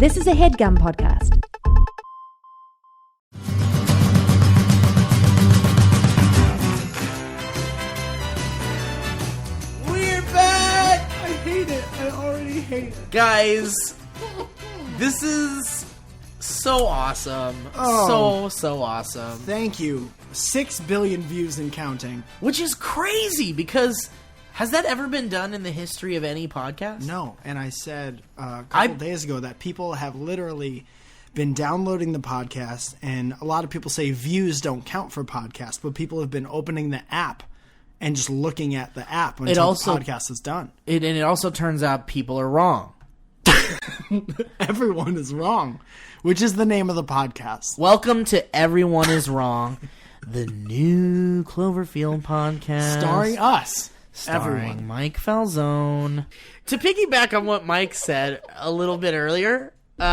This is a HeadGum podcast. We're back! I hate it. I already hate it. Guys, this is so awesome. Oh. So awesome. Thank you. 6 billion views and counting. Which is crazy because has that ever been done in the history of any podcast? No, and I said a couple days ago that people have literally been downloading the podcast, and a lot of people say views don't count for podcasts, but people have been opening the app and just looking at the app until the podcast is done. And it also turns out people are wrong. Everyone is wrong, which is the name of the podcast. Welcome to Everyone is Wrong, the new Cloverfield podcast. Starring us. Starring Everyone. Mike Falzone. To piggyback on what Mike said a little bit earlier, this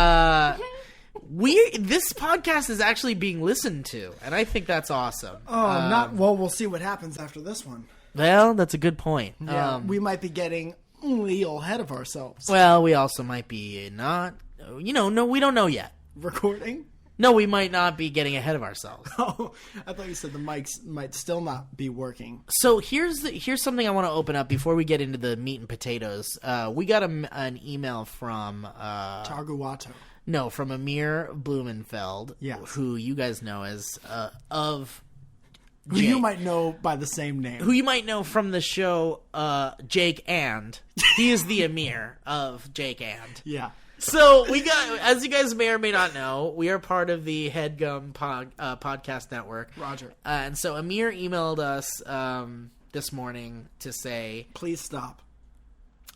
podcast is actually being listened to, and I think that's awesome. Well, we'll see what happens after this one. Well, that's a good point. Yeah, we might be getting a little ahead of ourselves. Well, we also might be not. No, we don't know yet. Recording? No, we might not be getting ahead of ourselves. Oh, I thought you said the mics might still not be working. So here's something I want to open up before we get into the meat and potatoes. We got an email from Targuato. No, from Amir Blumenfeld, who you guys know as of Who Jake. you might know by the same name. Who you might know from the show Jake and. He is the Amir of Jake and. Yeah. So we got, as you guys may or may not know, we are part of the HeadGum podcast network. Roger. And so Amir emailed us this morning to say, Please stop.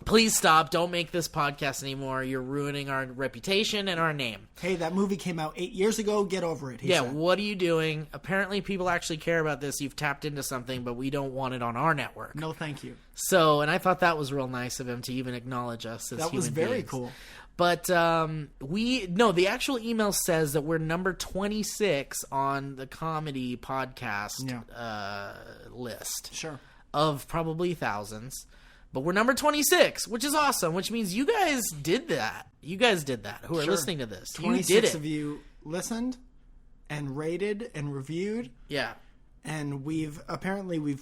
please stop, don't make this podcast anymore. You're ruining our reputation and our name. Hey, that movie came out 8 years ago. Get over it, he said. What are you doing? Apparently people actually care about this. You've tapped into something, but we don't want it on our network. No, thank you. So, and I thought that was real nice of him to even acknowledge us as human beings. That was very cool. But the actual email says that we're number 26 on the comedy podcast list. Sure. Of probably thousands. But we're number 26, which is awesome, which means you guys did that. You guys did that, who are listening to this. 26 you did it. of you listened and rated and reviewed. Yeah. And we've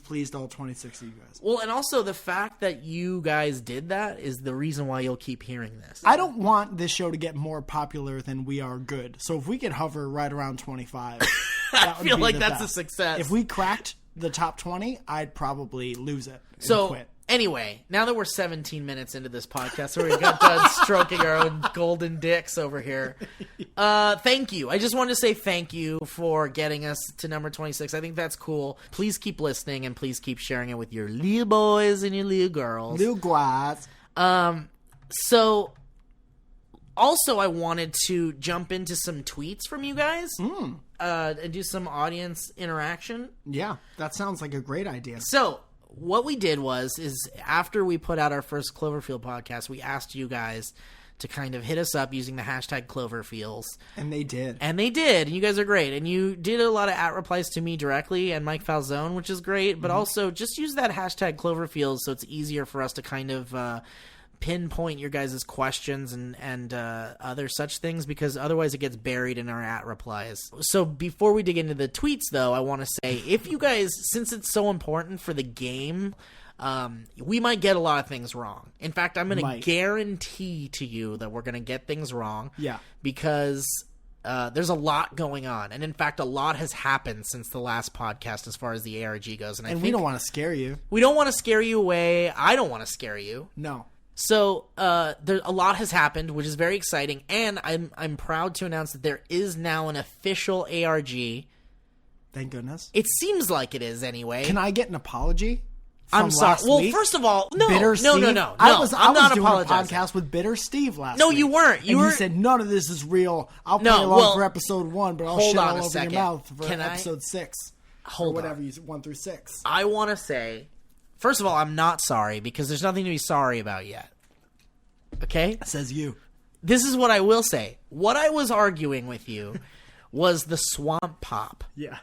pleased all 26 of you guys. Well, and also the fact that you guys did that is the reason why you'll keep hearing this. I don't want this show to get more popular than we are good. So if we could hover right around 25, I feel like that's best. a success. If we cracked the top 20, I'd probably lose it and quit. Anyway, now that we're 17 minutes into this podcast, so we got done stroking our own golden dicks over here. Thank you. I just wanted to say thank you for getting us to number 26. I think that's cool. Please keep listening and please keep sharing it with your little boys and your little girls. Little guys. So, also I wanted to jump into some tweets from you guys and do some audience interaction. Yeah, that sounds like a great idea. So, what we did is after we put out our first Cloverfield podcast, we asked you guys to kind of hit us up using the hashtag Cloverfeels. And they did. And you guys are great. And you did a lot of @replies to me directly and Mike Falzone, which is great. But also just use that hashtag Cloverfields so it's easier for us to kind of pinpoint your guys' questions and other such things, because otherwise it gets buried in our @replies. So before we dig into the tweets, though, I want to say, if you guys, since it's so important for the game, we might get a lot of things wrong. In fact, I'm going to guarantee to you that we're going to get things wrong. Yeah. Because there's a lot going on. And in fact, a lot has happened since the last podcast as far as the ARG goes. And we don't want to scare you. We don't want to scare you away. I don't want to scare you. No. So a lot has happened, which is very exciting, and I'm proud to announce that there is now an official ARG. Thank goodness. It seems like it is anyway. Can I get an apology? I'm sorry. Well, week? first of all, no. Bitter Steve? I was not doing a apologizing. podcast with Bitter Steve last week. No, you weren't. You said none of this is real. I'll play along for episode 1, but I'll shit all over your mouth for episode 6. Hold or whatever you 1 through 6. I want to say, first of all, I'm not sorry because there's nothing to be sorry about yet. Okay? Says you. This is what I will say. What I was arguing with you was the Swamp Pop. Yeah.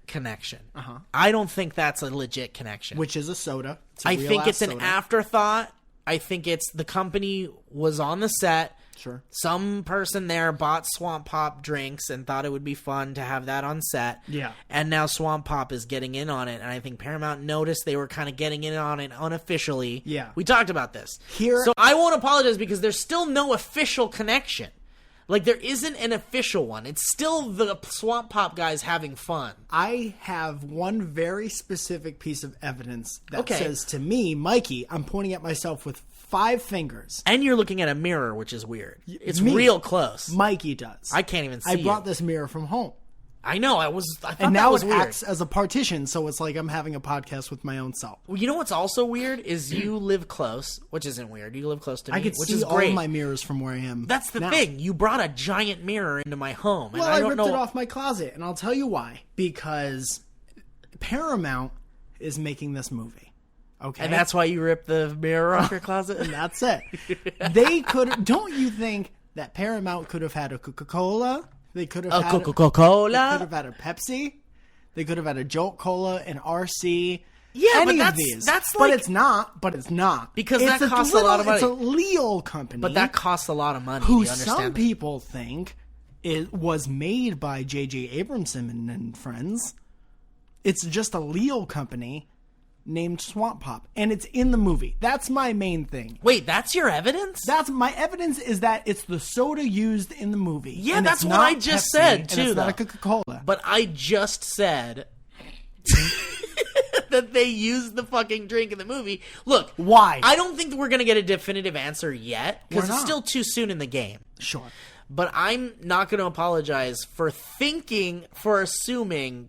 Connection. Uh-huh. I don't think that's a legit connection. Which is a soda. I think it's an afterthought I think it's the company was on the set. Sure. Some person there bought Swamp Pop drinks and thought it would be fun to have that on set. Yeah. And now Swamp Pop is getting in on it. And I think Paramount noticed they were kind of getting in on it unofficially. Yeah. We talked about this. Here, so I won't apologize because there's still no official connection. Like, there isn't an official one. It's still the Swamp Pop guys having fun. I have one very specific piece of evidence that says to me, Mikey, I'm pointing at myself with 5 fingers. And you're looking at a mirror, which is weird. It's real close. Mikey does. I can't even see I brought this mirror from home. I know. I thought and now that was it weird. acts as a partition, so it's like I'm having a podcast with my own self. Well, you know what's also weird is you live close, which isn't weird. You live close to me, I could which see is all great. of my mirrors from where I am. That's the thing. You brought a giant mirror into my home, and Well, I I don't ripped know. it off my closet, and I'll tell you why. Because Paramount is making this movie. Okay, And that's why you ripped the mirror off your closet? And that's it. They could. Don't you think that Paramount could have had a Coca-Cola? They could have had Coca-Cola? They could have had a Pepsi. They could have had a Jolt Cola, an RC. Yeah, any but of these. that's but like... it's not. But it's not. Because it's that costs a lot of money. It's a Leo company. But that costs a lot of money. Who you understand some that? people think it was made by J.J. Abramson and friends. It's just a Leo company named Swamp Pop, and it's in the movie. That's my main thing. Wait, that's your evidence? That's my evidence is that it's the soda used in the movie. Yeah, and that's it's what not I just Pepsi, said, and too, it's not a though. Coca-Cola. But I just said that they used the fucking drink in the movie. Look, Why? I don't think we're going to get a definitive answer yet because We're it's not. still too soon in the game. Sure. But I'm not going to apologize for assuming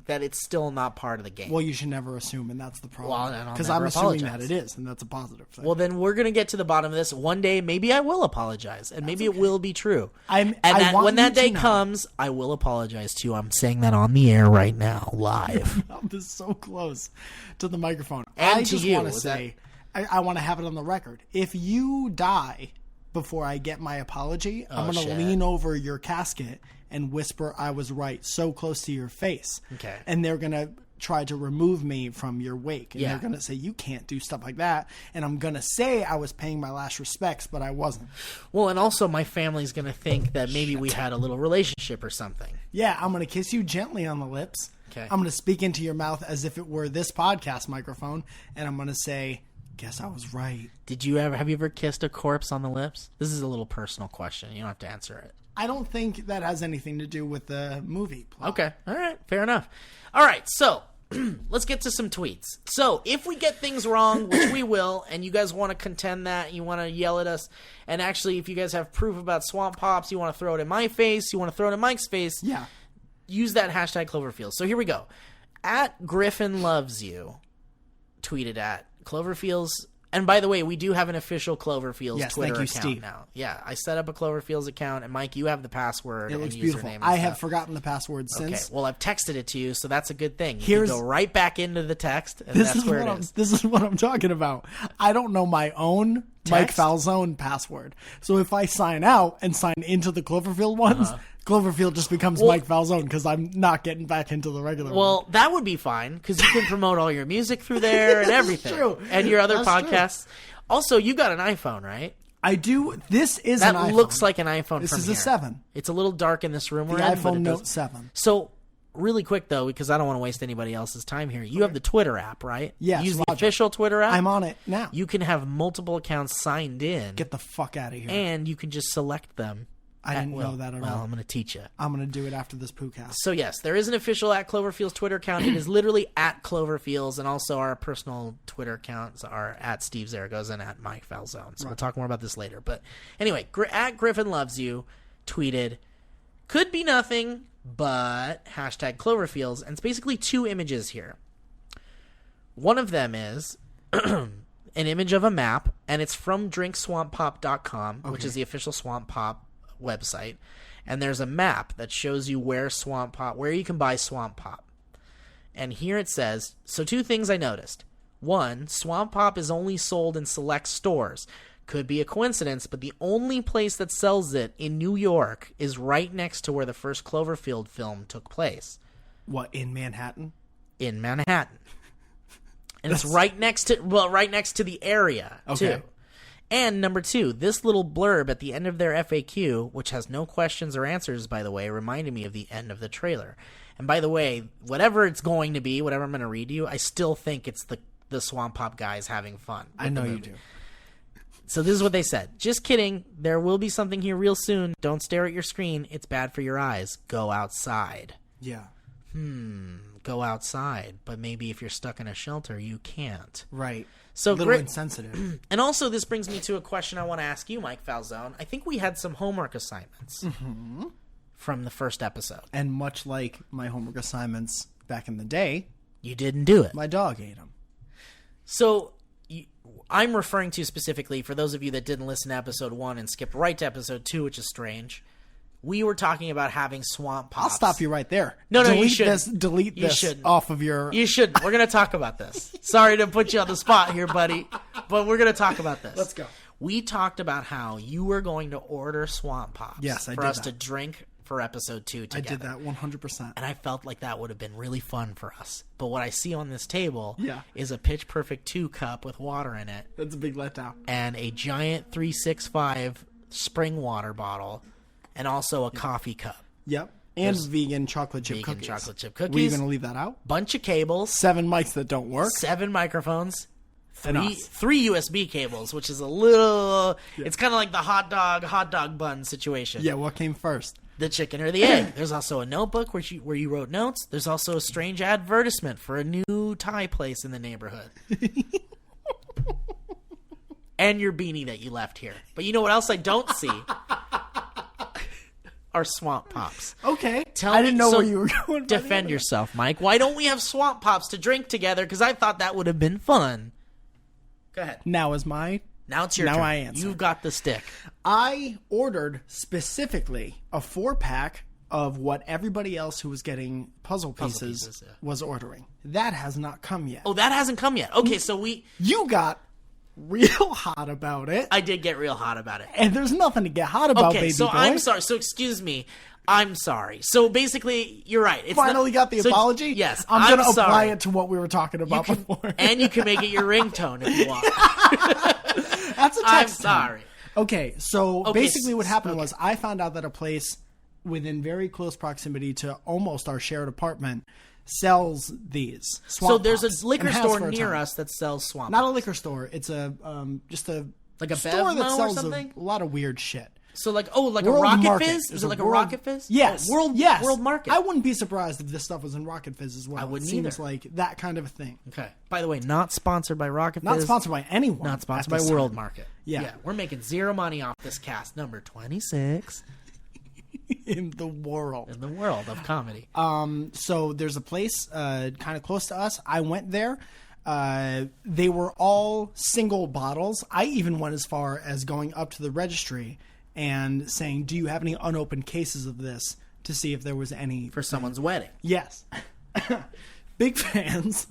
that it's still not part of the game. Well, you should never assume, and that's the problem. Well, and I'll because never I'm assuming apologize. that it is, and that's a positive thing. Well, then we're going to get to the bottom of this. One day, maybe I will apologize, and maybe it will be true. I And want when that you to day know. comes, I will apologize to you. I'm saying that on the air right now, live. I'm just so close to the microphone. And I to just you, want to is say, I want to have it on the record. If you die before I get my apology, I'm going to shit. lean over your casket and whisper, "I was right," so close to your face. Okay. And they're going to try to remove me from your wake. And Yeah. they're going to say, "You can't do stuff like that." And I'm going to say I was paying my last respects, but I wasn't. Well, and also my family's going to think that maybe we had a little relationship or something. Yeah, I'm going to kiss you gently on the lips. Okay. I'm going to speak into your mouth as if it were this podcast microphone. And I'm going to say, "Guess I was right." Have you ever kissed a corpse on the lips? This is a little personal question. You don't have to answer it. I don't think that has anything to do with the movie plot. Okay. All right. Fair enough. All right. So let's get to some tweets. So if we get things wrong, which we will, and you guys want to contend that, you want to yell at us, and actually if you guys have proof about Swamp Pops, you want to throw it in my face, you want to throw it in Mike's face, Yeah. use that hashtag Cloverfield. So here we go. At Griffin Loves You tweeted at Cloverfields. And by the way, we do have an official Cloverfields Yes, Twitter thank you, account Steve. now. Yeah, I set up a Cloverfields account, and Mike, you have the password It and looks username beautiful. and I stuff. have forgotten the password Okay, since. well, I've texted it to you, so that's a good thing. You Here's- can go right back into the text, and This that's is where what it I'm, is. this is what I'm talking about. I don't know my own Mike Text? Falzone password. So if I sign out and sign into the Cloverfield ones, Cloverfield just becomes Well- Mike Falzone because I'm not getting back into the regular one. Well, that would be fine, because you can promote all your music through there and everything. true. And your other That's true. podcasts. Also, you got an iPhone, right? I do. This is That an iPhone. looks like an iPhone This from is here. a 7. It's a little dark in this room The we're in, but iPhone it Note does- 7. So, really quick, though, because I don't want to waste anybody else's time here. You have the Twitter app, right? Yes, Use the Roger. official Twitter app. I'm on it now. You can have multiple accounts signed in, Get the fuck out of here. and you can just select them. I at didn't will. know that at Well, all. I'm going to teach you. I'm going to do it after this podcast. So, yes, there is an official at Cloverfield's Twitter account. It is literally at Cloverfields, and also our personal Twitter accounts are at Steve Zaragoza and at Mike Falzone. So we'll talk more about this later. But anyway, at Griffin Loves You tweeted, "Could be nothing, but hashtag Cloverfields." And it's basically 2 images here. One of them is an image of a map, and it's from drinkswamppop.com, which is the official Swamp Pop website. And there's a map that shows you where you can buy Swamp Pop. And here it says, so 2 things I noticed. 1, Swamp Pop is only sold in select stores. Could be a coincidence, but the only place that sells it in New York is right next to where the first Cloverfield film took place. What, in Manhattan? In Manhattan. And it's right next to the area, Okay. too. And number 2, this little blurb at the end of their FAQ, which has no questions or answers, by the way, reminded me of the end of the trailer. And by the way, whatever it's going to be, whatever I'm going to read you, I still think it's the Swamp Pop guys having fun. I know you do. So this is what they said. Just kidding. There will be something here real soon. Don't stare at your screen. It's bad for your eyes. Go outside. Yeah. Go outside. But maybe if you're stuck in a shelter, you can't. Right. So a little insensitive. And also, this brings me to a question I want to ask you, Mike Falzone. I think we had some homework assignments from the first episode. And much like my homework assignments back in the day, you didn't do it. My dog ate them. So I'm referring to specifically, for those of you that didn't listen to episode 1 and skipped right to episode 2, which is strange, we were talking about having swamp pops. I'll stop you right there. No, delete you shouldn't. Delete this off of your... You shouldn't. We're going to talk about this. Sorry to put you on the spot here, buddy, but we're going to talk about this. Let's go. We talked about how you were going to order swamp pops for us to drink for episode 2 together. I did that 100%. And I felt like that would have been really fun for us. But what I see on this table is a Pitch Perfect 2 cup with water in it. That's a big letdown. And a giant 365 spring water bottle. And also a coffee cup. Yep. And vegan chocolate chip cookies. Were you going to leave that out? Bunch of cables. 7 mics that don't work. 7 microphones. 3 USB cables, which is a little... Yeah. It's kind of like the hot dog bun situation. Yeah, what came first? The chicken or the egg. There's also a notebook where you wrote notes. There's also a strange advertisement for a new Thai place in the neighborhood. And your beanie that you left here. But you know what else I don't see? Are swamp pops. Okay. I didn't know where you were going. Defend yourself, Mike. Why don't we have swamp pops to drink together? Because I thought that would have been fun. Go ahead. Now it's your turn. I answer. You've got the stick. I ordered specifically a 4-pack of what everybody else who was getting puzzle pieces was ordering. That has not come yet. Oh, that hasn't come yet. Okay, so You got real hot about it. I did get real hot about it. And there's nothing to get hot about, baby boy. I'm sorry. So excuse me. I'm sorry. So basically, you're right. It's finally got the apology? Yes. I'm going to apply it to what we were talking about before. And you can make it your ringtone if you want. That's a text. I'm sorry. Okay, so basically what happened was I found out that a place within very close proximity to almost our shared apartment sells these swamp So there's pops a liquor store near us that sells swamp Not pops. a liquor store. It's a just a like a store that sells or something? a lot of weird shit. So like a World Rocket Market. Fizz? Is it like a World, Rocket Fizz? Yes. Yes. World Market. I wouldn't be surprised if this stuff was in Rocket Fizz as well. I wouldn't It seems either. like that kind of a thing. Okay. By the way, not sponsored by Rocket Fizz. Not sponsored by anyone. Not sponsored by World Market. Yeah. We're making zero money off this cast number 26 in the world. In the world of comedy. So there's a place kind of close to us. I went there. They were all single bottles. I even went as far as going up to the registry and saying, do you have any unopened cases of this, to see if there was any for someone's wedding? Yes. Big fans.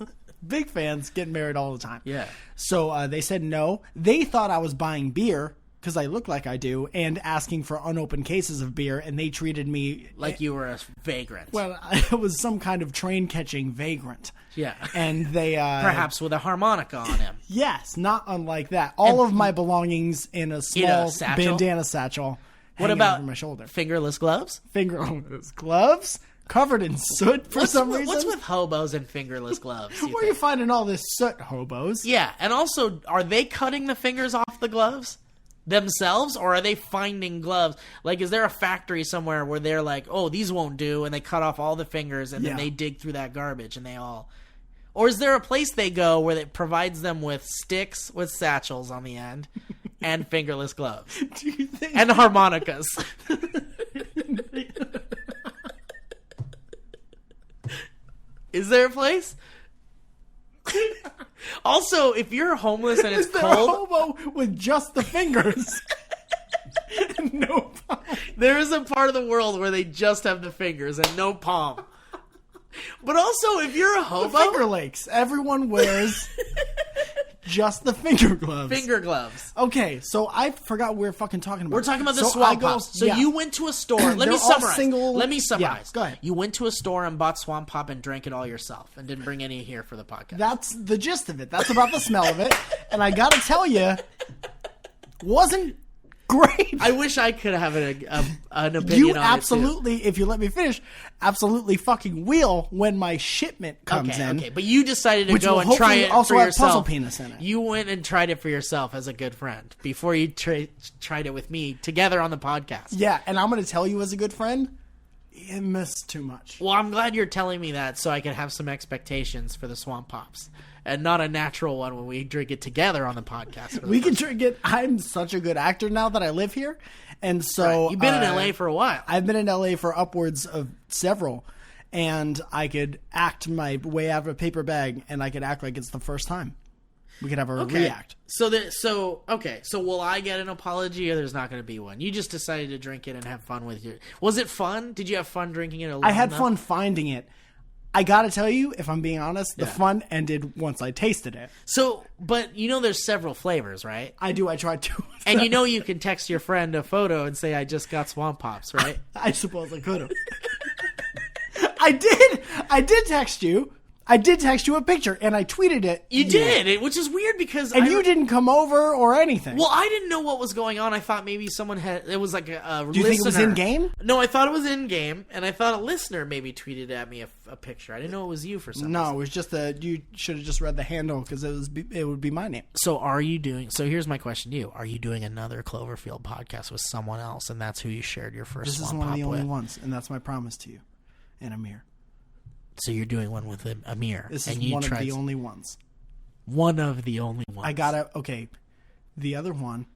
Big fans, getting married all the time. Yeah. So they said no. They thought I was buying beer because I look like I do, and asking for unopened cases of beer, and they treated me like you were a vagrant. Well, I was some kind of train-catching vagrant. Yeah. And they... perhaps with a harmonica on him. Yes, not unlike that. All of my belongings in a small bandana satchel. What about over my shoulder? Fingerless gloves? Fingerless gloves? Covered in soot for some reason? What's with hobos and fingerless gloves? Where are you finding all this soot, hobos? Yeah, and also, are they cutting the fingers off the gloves themselves, or are they finding gloves? Like, is there a factory somewhere where they're like, oh, these won't do, and they cut off all the fingers, and then they dig through that garbage, and they all... Or is there a place they go where it provides them with sticks with satchels on the end and fingerless gloves? Do you think... And harmonicas. Is there a place? Also, if you're homeless and it's cold... a hobo with just the fingers? No palm. There is a part of the world where they just have the fingers and no palm. But also, if you're a hobo... The Finger Lakes. Everyone wears just the finger gloves. Finger gloves. Okay, so I forgot what we were fucking talking about. We're talking about the swamp pops. So you went to a store... Let me summarize. Let me summarize. Yeah, go ahead. You went to a store and bought swamp pop and drank it all yourself and didn't bring any here for the podcast. That's the gist of it. That's about the smell of it. And I gotta tell you... wasn't great. I wish I could have an opinion You on absolutely, if you let me finish, absolutely fucking will when my shipment comes in. Okay, but you decided to which go will and try hopefully it also for have yourself. puzzle penis in it. You went and tried it for yourself as a good friend before you tried it with me together on the podcast. Yeah, and I'm going to tell you as a good friend, you missed too much. Well, I'm glad you're telling me that so I can have some expectations for the Swamp Pops. And not a natural one when we drink it together on the podcast. We can drink it. I'm such a good actor now that I live here. And so... Right. You've been in LA for a while. I've been in LA for upwards of several. And I could act my way out of a paper bag, and I could act like it's the first time. We could have a react. So will I get an apology, or there's not going to be one? You just decided to drink it and have fun with it. Was it fun? Did you have fun drinking it alone? I had fun finding it. I gotta tell you, if I'm being honest, the fun ended once I tasted it. So, but there's several flavors, right? I do. I tried two. And you can text your friend a photo and say, I just got Swamp Pops, right? I suppose I could have. I did text you. I did text you a picture, and I tweeted it. You did, which is weird because... And you didn't come over or anything. Well, I didn't know what was going on. I thought maybe someone had... It was like a listener. Do you think it was in-game? No, I thought it was in-game, and I thought a listener maybe tweeted at me a picture. I didn't know it was you for some reason. No, it was just you should have just read the handle, because it would be my name. So are you doing... So here's my question to you. Are you doing another Cloverfield podcast with someone else, and that's who you shared your first This is one of the only ones, and that's my promise to you and Amir. So you're doing one with Amir. This is one of the only ones. One of the only ones. Okay. The other one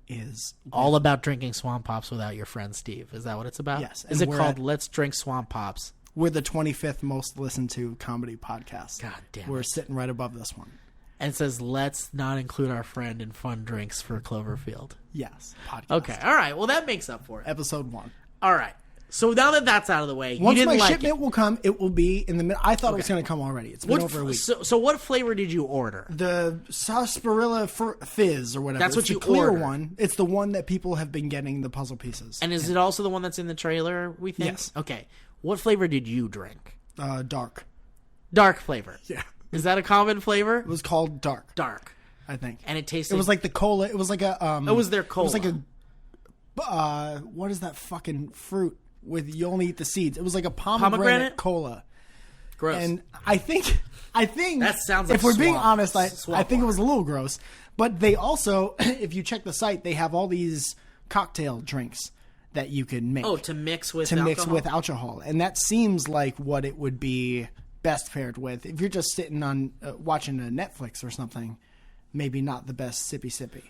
is... all about drinking Swamp Pops without your friend Steve. Is that what it's about? Yes. Is it called Let's Drink Swamp Pops? We're the 25th most listened to comedy podcast. God damn We're sitting right above this one. And it says, let's not include our friend in fun drinks for Cloverfield. Yes. Podcast. Okay. All right. Well, that makes up for it. Episode 1. All right. So now that that's out of the way, once you didn't my like shipment will come, it will be in the middle. I thought it was going to come already. It's been over a week. So what flavor did you order? The sarsaparilla fizz or whatever. That's what it's you the clear ordered. one. It's the one that people have been getting the puzzle pieces. And is it also the one that's in the trailer, we think? Yes. Okay. What flavor did you drink? Dark. Dark flavor. Yeah. Is that a common flavor? It was called dark. Dark. I think. And it tasted... It was like the cola. It was like a... it was their cola. It was like a... what is that fucking fruit with you only eat the seeds? It was like a pomegranate cola. Gross. And I think that sounds like if we're being swamp. honest, I think it water. was a little gross. But they also, if you check the site, they have all these cocktail drinks that you can make. Oh, to mix with alcohol? And that seems like what it would be best paired with. If you're just sitting on watching a Netflix or something, maybe not the best sippy.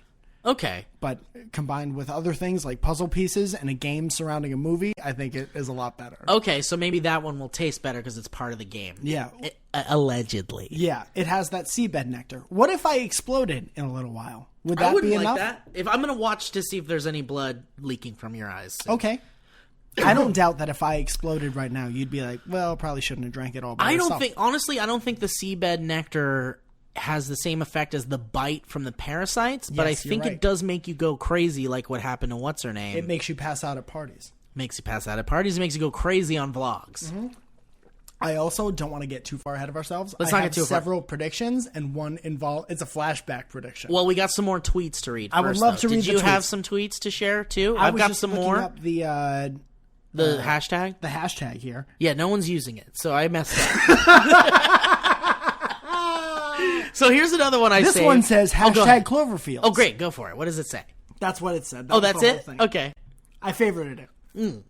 Okay. But combined with other things like puzzle pieces and a game surrounding a movie, I think it is a lot better. Okay, so maybe that one will taste better because it's part of the game. Yeah. Allegedly. Yeah, it has that seabed nectar. What if I exploded in a little while? Would that be enough? I wouldn't like that. If I'm going to watch to see if there's any blood leaking from your eyes. So. Okay. I don't doubt that if I exploded right now, you'd be like, well, probably shouldn't have drank it all by yourself. Honestly, I don't think the seabed nectar has the same effect as the bite from the parasites, but yes, I think it does make you go crazy like what happened to what's-her-name. It makes you pass out at parties. Makes you pass out at parties. It makes you go crazy on vlogs. Mm-hmm. I also don't want to get too far ahead of ourselves. Let's not get too far. Several predictions, and one it's a flashback prediction. Well, we got some more tweets to read. I would love to read the tweets. Did you have some tweets to share too? I've got some more. Up the hashtag? The hashtag here. Yeah, no one's using it, so I messed up. So here's another one I saved. This one says hashtag Cloverfeels. Oh, great. Go for it. What does it say? That's what it said. That's it? Okay. I favorited it.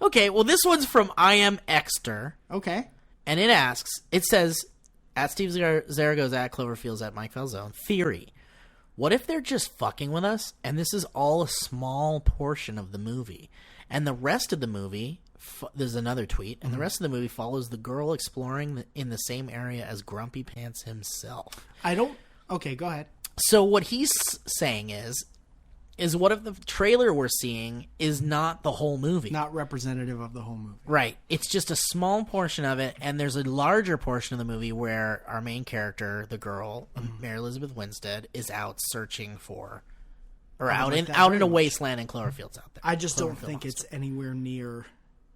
Okay, well, this one's from I Am Exter. Okay. And it says, at Steve Zaragoza, at Cloverfields, at Mike Falzone, theory. What if they're just fucking with us, and this is all a small portion of the movie, and the rest of the movie... There's another tweet, and the rest of the movie follows the girl exploring in the same area as Grumpy Pants himself. Okay, go ahead. So what he's saying is what if the trailer we're seeing is not the whole movie? Not representative of the whole movie. Right. It's just a small portion of it, and there's a larger portion of the movie where our main character, the girl, Mary Elizabeth Winstead, is out searching for... Or out in a wasteland in Cloverfield's out there. I just don't think it's anywhere near...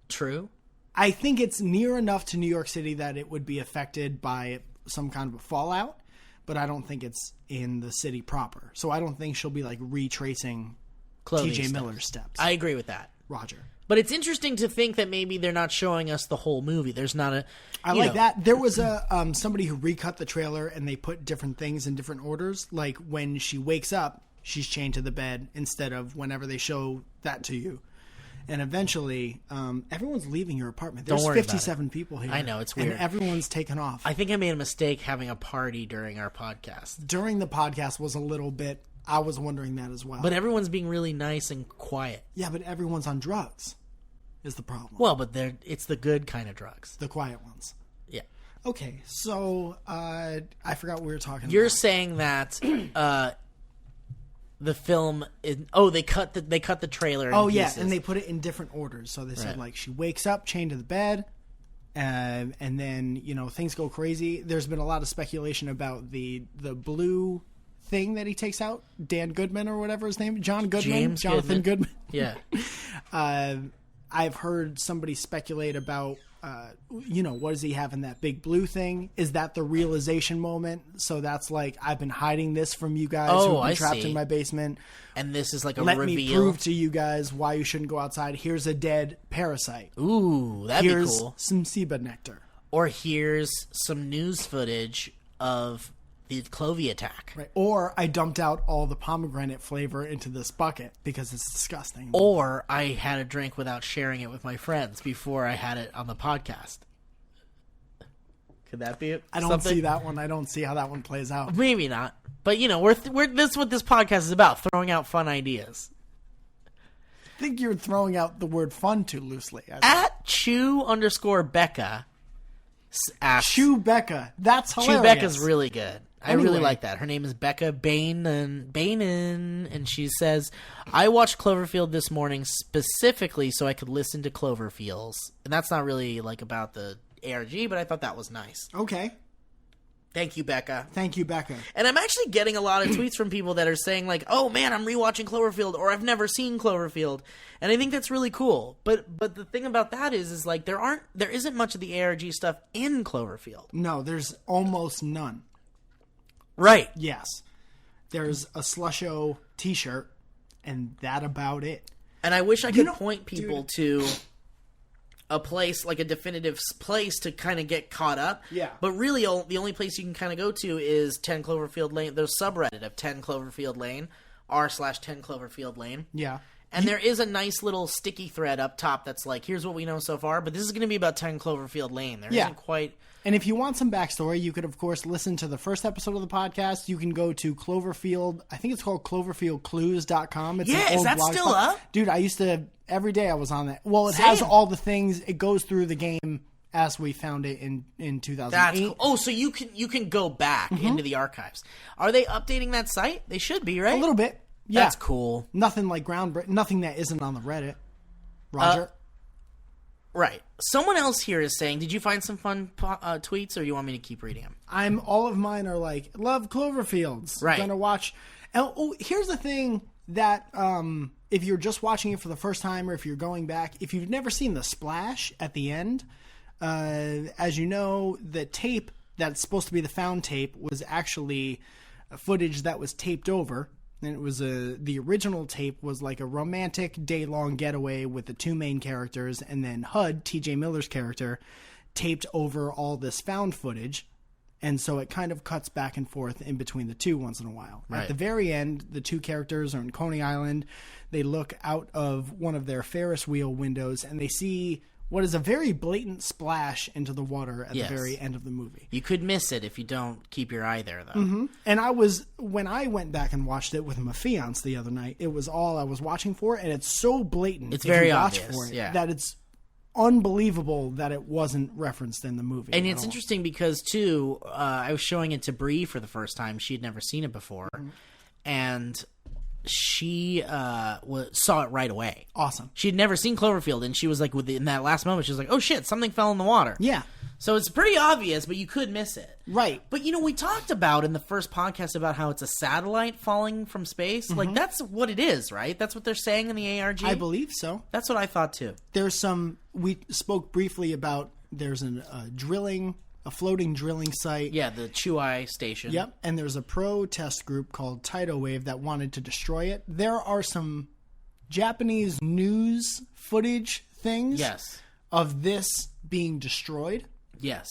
True. I think it's near enough to New York City that it would be affected by some kind of a fallout, but I don't think it's in the city proper. So I don't think she'll be like retracing Clothing TJ steps. Miller's steps. I agree with that. Roger. But it's interesting to think that maybe they're not showing us the whole movie. There's not a... I like that. There was a somebody who recut the trailer and they put different things in different orders. Like when she wakes up, she's chained to the bed instead of whenever they show that to you. And eventually, everyone's leaving your apartment. There's Don't worry about 57 people here. I know, it's weird. And everyone's taken off. I think I made a mistake having a party during our podcast. During the podcast was a little bit... I was wondering that as well. But everyone's being really nice and quiet. Yeah, but everyone's on drugs is the problem. Well, but it's the good kind of drugs. The quiet ones. Yeah. Okay, so I forgot what we were talking You're about. saying that the film is... they cut the trailer in pieces. And they put it in different orders. So they said, like, she wakes up, chained to the bed, and then, things go crazy. There's been a lot of speculation about the blue thing that he takes out, Dan Goodman or whatever his name, Jonathan Goodman. Yeah. I've heard somebody speculate about, what does he have in that big blue thing? Is that the realization moment? So that's like, I've been hiding this from you guys who've been trapped in my basement. And this is like a Let reveal. me prove to you guys why you shouldn't go outside. Here's a dead parasite. Ooh, that'd be cool. Here's some Seba nectar. Or here's some news footage of the Clovey attack. Right. Or I dumped out all the pomegranate flavor into this bucket because it's disgusting. Or I had a drink without sharing it with my friends before I had it on the podcast. Could that be it? I don't see that one. I don't see how that one plays out. Maybe not. But, we're this is what this podcast is about, throwing out fun ideas. I think you're throwing out the word fun too loosely. At Chew_Becca asks... Chewbecca. That's hilarious. Chewbecca's really good. I really like that. Her name is Becca Bainin, and she says, I watched Cloverfield this morning specifically so I could listen to Cloverfeels. And that's not really like about the ARG, but I thought that was nice. Okay. Thank you, Becca. Thank you, Becca. And I'm actually getting a lot of tweets from people that are saying like, oh man, I'm rewatching Cloverfield, or I've never seen Cloverfield. And I think that's really cool. But the thing about that is like there isn't much of the ARG stuff in Cloverfield. No, there's almost none. Right. Yes. There's a Slusho t-shirt, and that about it. And I wish I could point people to a place, like a definitive place to kind of get caught up. Yeah. But really, the only place you can kind of go to is 10 Cloverfield Lane. There's subreddit of 10 Cloverfield Lane, r/10 Cloverfield Lane. Yeah. And there is a nice little sticky thread up top that's like, here's what we know so far, but this is going to be about 10 Cloverfield Lane. There isn't quite... And if you want some backstory, you could, of course, listen to the first episode of the podcast. You can go to Cloverfield. I think it's called CloverfieldClues.com. It's an old is that blog still spot. up? Dude, I used to... Every day I was on that. Well, it has all the things. It goes through the game as we found it in 2008. That's cool. Oh, so you can go back into the archives. Are they updating that site? They should be, right? A little bit. Yeah. That's cool. Nothing like groundbreaking. Nothing that isn't on the Reddit. Roger? Right. Someone else here is saying, did you find some fun tweets, or you want me to keep reading them? All of mine are like, love Cloverfields. Right. Gonna watch. Oh, here's the thing that if you're just watching it for the first time, or if you're going back, if you've never seen the splash at the end, as you know, the tape that's supposed to be the found tape was actually footage that was taped over. And it was the original tape was like a romantic day-long getaway with the two main characters, and then HUD, TJ Miller's character, taped over all this found footage. And so it kind of cuts back and forth in between the two once in a while. Right. At the very end, the two characters are in Coney Island. They look out of one of their Ferris wheel windows, and they see what is a very blatant splash into the water at the very end of the movie. You could miss it if you don't keep your eye there, though. Mm-hmm. And when I went back and watched it with my fiance the other night, it was all I was watching for, and it's so blatant. It's very obvious, that it's unbelievable that it wasn't referenced in the movie. And it's interesting because, too, I was showing it to Bree for the first time. She had never seen it before. Mm-hmm. And she saw it right away. Awesome. She had never seen Cloverfield, and she was like, in that last moment, she was like, oh shit, something fell in the water. Yeah. So it's pretty obvious, but you could miss it. Right. But, we talked about in the first podcast about how it's a satellite falling from space. Mm-hmm. Like, that's what it is, right? That's what they're saying in the ARG? I believe so. That's what I thought, too. We spoke briefly about, there's a drilling a floating drilling site. Yeah, the Chuai station. Yep, and there's a protest group called Tidal Wave that wanted to destroy it. There are some Japanese news footage things of this being destroyed. Yes.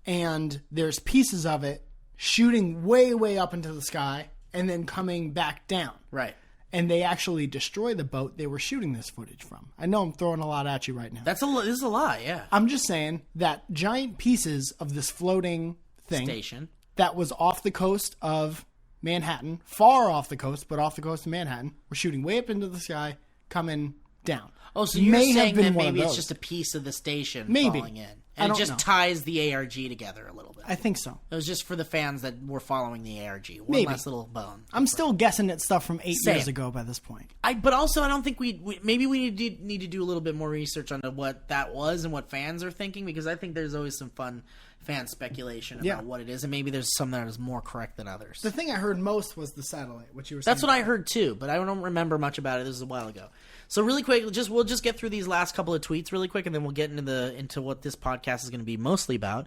And there's pieces of it shooting way, way up into the sky and then coming back down. Right. And they actually destroy the boat they were shooting this footage from. I know I'm throwing a lot at you right now. This is a lot, yeah. I'm just saying that giant pieces of this floating thing station that was off the coast of Manhattan, far off the coast, but off the coast of Manhattan, were shooting way up into the sky, coming down. Oh, so you're saying that maybe it's just a piece of the station falling in. And it just ties the ARG together a little bit. I think so. It was just for the fans that were following the ARG. One last little bone. I'm still guessing at stuff from 8 years ago by this point. But also, I don't think we need to do a little bit more research on what that was and what fans are thinking, because I think there's always some fun fan speculation about what it is, and maybe there's some that is more correct than others. The thing I heard most was the satellite, which you were saying. That's what I heard too, but I don't remember much about it. This was a while ago. So really quick, we'll just get through these last couple of tweets really quick, and then we'll get into what this podcast is going to be mostly about.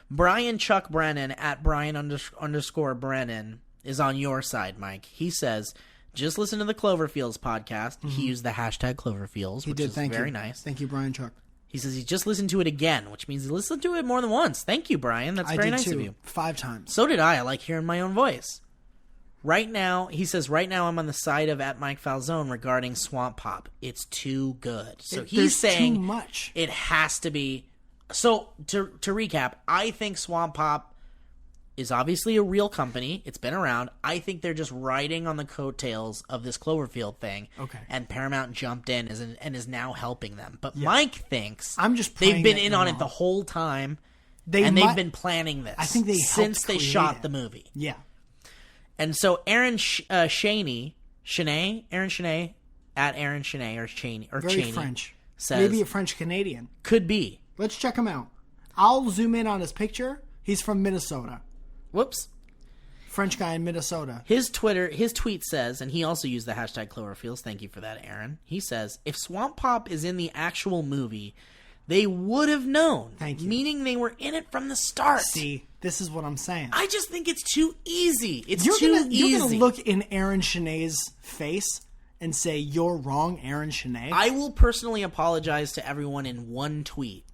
Brian Chuck Brennan at Brian _ Brennan is on your side, Mike. He says, just listen to the Cloverfields podcast. Mm-hmm. He used the hashtag Cloverfields, which is very nice. Thank you, Brian Chuck. He says he just listened to it again, which means he listened to it more than once. Thank you, Brian. That's very nice of you. 5 times. So did I. I like hearing my own voice. Right now, he says, right now I'm on the side of at Mike Falzone regarding Swamp Pop. It's too good. So he's saying too much. It has to be. So to recap, I think Swamp Pop is obviously a real company. It's been around. I think they're just riding on the coattails of this Cloverfield thing. Okay. And Paramount jumped in and is now helping them. But Mike thinks they've been in on it the whole time. They've been planning this. I think since they shot the movie. Yeah. And so Aaron Shaney, Aaron Shaney, at Aaron Shaney or Cheney or Very Cheney French. says maybe a French Canadian. Could be. Let's check him out. I'll zoom in on his picture. He's from Minnesota. Whoops. French guy in Minnesota. His tweet says, and he also used the hashtag Cloverfields. Thank you for that, Aaron. He says, if Swamp Pop is in the actual movie, they would have known. Thank you. Meaning they were in it from the start. See, this is what I'm saying. I just think it's too easy. You're going to look in Aaron Shaney's face and say, you're wrong, Aaron Shaney? I will personally apologize to everyone in one tweet.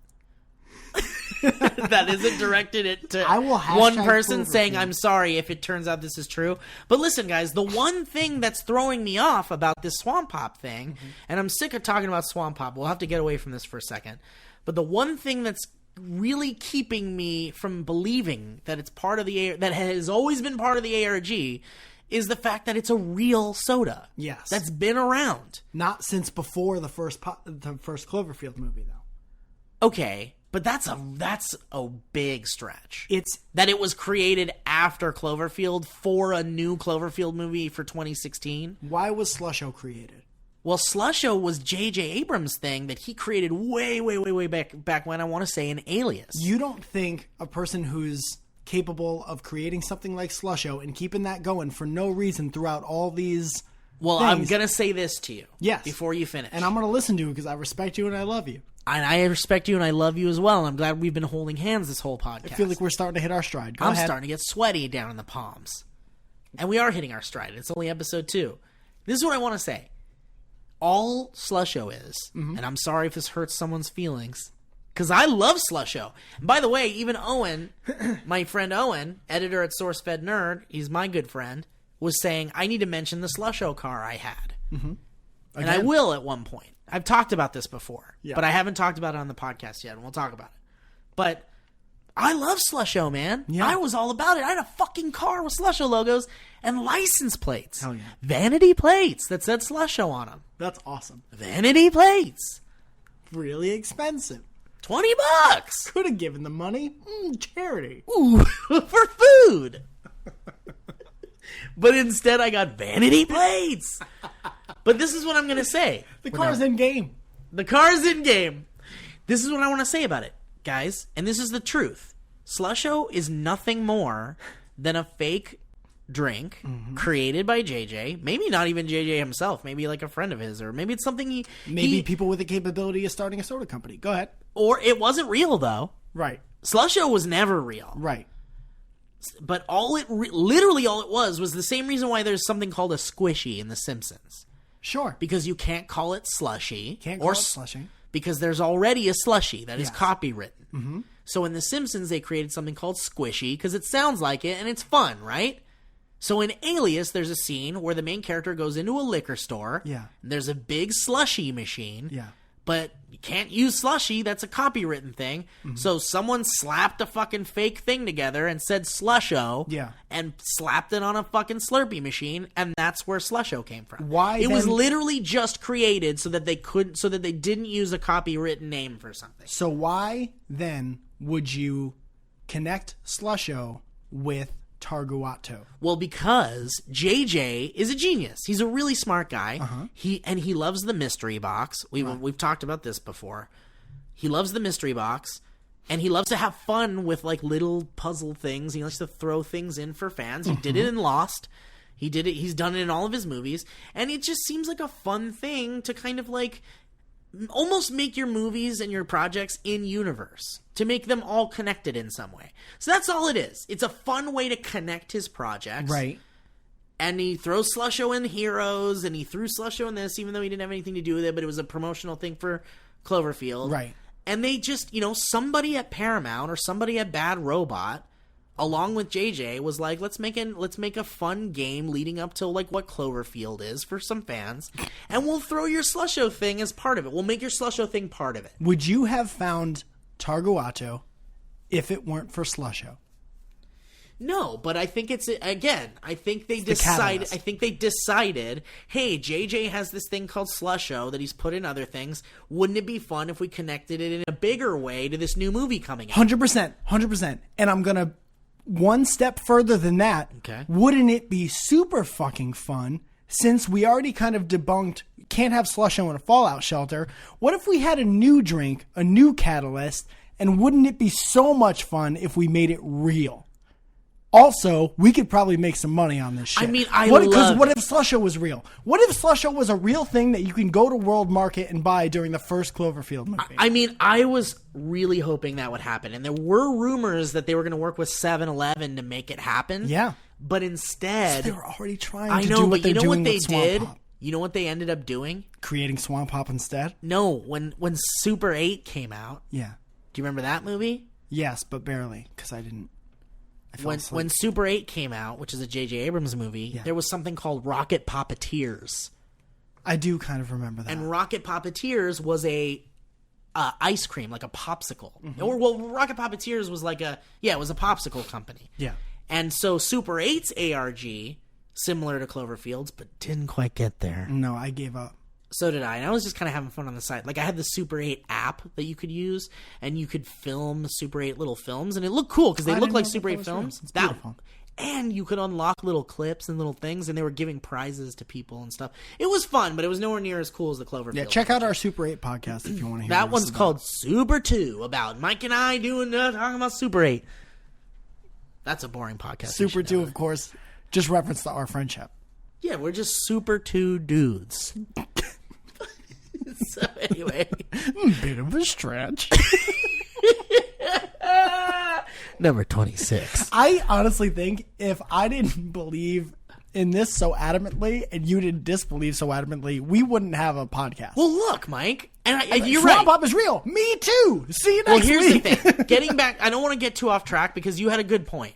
That isn't directed to one person saying, I'm sorry if it turns out this is true. But listen, guys, the one thing that's throwing me off about this Swamp Pop thing, and I'm sick of talking about Swamp Pop. We'll have to get away from this for a second. But the one thing that's really keeping me from believing that it's part of that has always been part of the ARG is the fact that it's a real soda. Yes. That's been around. Not since before the first Cloverfield movie, though. Okay. But that's a big stretch. It's that it was created after Cloverfield for a new Cloverfield movie for 2016. Why was Slusho created? Well, Slusho was J.J. Abrams' thing that he created way back when, I want to say, in Alias. You don't think a person who's capable of creating something like Slusho and keeping that going for no reason throughout all these things, I'm going to say this to you before you finish. And I'm going to listen to you because I respect you and I love you. And I respect you and I love you as well. And I'm glad we've been holding hands this whole podcast. I feel like we're starting to hit our stride. I'm starting to get sweaty down in the palms. And we are hitting our stride. It's only episode 2. This is what I want to say. All Slusho is, and I'm sorry if this hurts someone's feelings, because I love Slusho. And by the way, even Owen, my friend Owen, editor at SourceFed Nerd, he's my good friend, was saying, I need to mention the Slusho car I had. Mm-hmm. And I will at one point. I've talked about this before, but I haven't talked about it on the podcast yet, and we'll talk about it. But I love Slusho, man. Yeah. I was all about it. I had a fucking car with Slusho logos and license plates. Hell yeah. Vanity plates that said Slusho on them. That's awesome. Vanity plates. Really expensive. $20. Could have given the money. Charity. Ooh, for food. But instead I got vanity plates. But this is what I'm going to say. The car's in game. The car's in game. This is what I want to say about it, guys. And this is the truth. Slusho is nothing more than a fake drink created by JJ. Maybe not even JJ himself. Maybe like a friend of his. Or maybe it's something Maybe people with the capability of starting a soda company. Go ahead. Or it wasn't real, though. Right. Slusho was never real. Right. But literally all it was the same reason why there's something called a squishy in The Simpsons. Sure. Because you can't call it slushy. Can't call it slushy. Because there's already a slushy that is copywritten. Mm-hmm. So in The Simpsons, they created something called squishy because it sounds like it and it's fun, right? So in Alias, there's a scene where the main character goes into a liquor store. Yeah. And there's a big slushy machine. Yeah. But you can't use slushy. That's a copywritten thing. Mm-hmm. So someone slapped a fucking fake thing together and said Slusho. Yeah. And slapped it on a fucking Slurpee machine, and that's where Slusho came from. Why? It was literally just created so that they didn't use a copywritten name for something. So why then would you connect Slusho with Targuato? Well, because JJ is a genius. He's a really smart guy. Uh-huh. He loves the mystery box. We've talked about this before. He loves the mystery box, and he loves to have fun with like little puzzle things. He likes to throw things in for fans. He did it in Lost. He did it. He's done it in all of his movies, and it just seems like a fun thing to kind of like almost make your movies and your projects in universe, to make them all connected in some way. So that's all it is. It's a fun way to connect his projects. Right. And he throws Slusho in Heroes, and he threw Slusho in this, even though he didn't have anything to do with it, but it was a promotional thing for Cloverfield. Right. And they just, somebody at Paramount or somebody at Bad Robot, along with JJ, was like, let's make a fun game leading up to like what Cloverfield is for some fans, and we'll throw your Slusho thing as part of it. We'll make your Slusho thing part of it. Would you have found Targuato if it weren't for Slusho? No, but I think I think they decided, hey, JJ has this thing called Slusho that he's put in other things. Wouldn't it be fun if we connected it in a bigger way to this new movie coming out? 100%. And I'm going to one step further than that. Okay. Wouldn't it be super fucking fun, since we already kind of debunked can't have Slusho in a fallout shelter? What if we had a new drink, a new catalyst, and wouldn't it be so much fun if we made it real? Also, we could probably make some money on this shit. I mean, what if Slusho was real? What if Slusho was a real thing that you can go to World Market and buy during the first Cloverfield movie? I mean, I was really hoping that would happen. And there were rumors that they were going to work with 7-Eleven to make it happen. Yeah. But instead... So they were already trying to do what they're doing with Swamp Pop. You know what they ended up doing? Creating Swamp Pop instead? No, when Super 8 came out. Yeah. Do you remember that movie? Yes, but barely, because I didn't. When Super 8 came out, which is a J.J. Abrams movie, there was something called Rocket Puppeteers. I do kind of remember that. And Rocket Puppeteers was a ice cream, like a popsicle. Mm-hmm. Rocket Puppeteers was it was a popsicle company. Yeah. And so Super 8's ARG, similar to Cloverfield's, but didn't quite get there. No, I gave up. So did I. And I was just kind of having fun on the side. Like, I had the Super 8 app that you could use, and you could film Super 8 little films, and it looked cool because they looked like Super 8 films. It's beautiful. And you could unlock little clips and little things, and they were giving prizes to people and stuff. It was fun, but it was nowhere near as cool as the Cloverfield. Yeah, check out our Super 8 podcast if you want to hear that one's called Super 2, about Mike and I talking about Super 8. That's a boring podcast. Super 2, of course, just reference to our friendship. Yeah, we're just Super 2 dudes. So anyway, bit of a stretch. Number 26. I honestly think if I didn't believe in this so adamantly and you didn't disbelieve so adamantly, we wouldn't have a podcast. Well, look, Mike, and you're Swamp right. Pop is real. Me too. See you next week. Well, here's the thing. Getting back, I don't want to get too off track because you had a good point.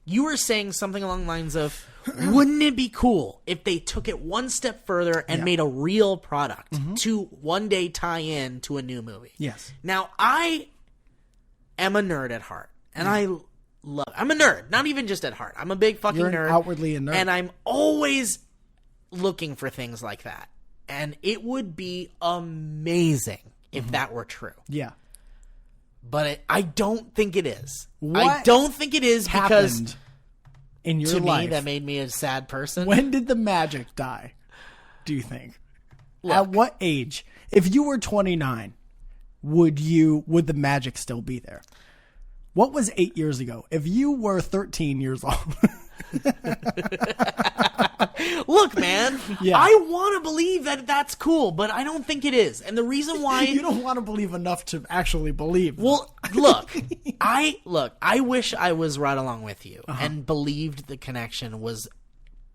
You were saying something along the lines of, wouldn't it be cool if they took it one step further and made a real product to one day tie in to a new movie? Yes. Now, I am a nerd at heart, and I'm a nerd, not even just at heart. I'm a big fucking nerd. Outwardly a nerd. And I'm always looking for things like that. And it would be amazing if that were true. Yeah. But I don't think it is. What I don't think it is because in your to life, me that made me a sad person. When did the magic die, do you think? Look, at what age? If you were 29, would the magic still be there? What was 8 years ago? If you were 13 years old. Look, man, Yeah. I want to believe that that's cool, but I don't think it is. And the reason why You don't want to believe enough to actually believe. well, look, I wish I was right along with you and believed the connection was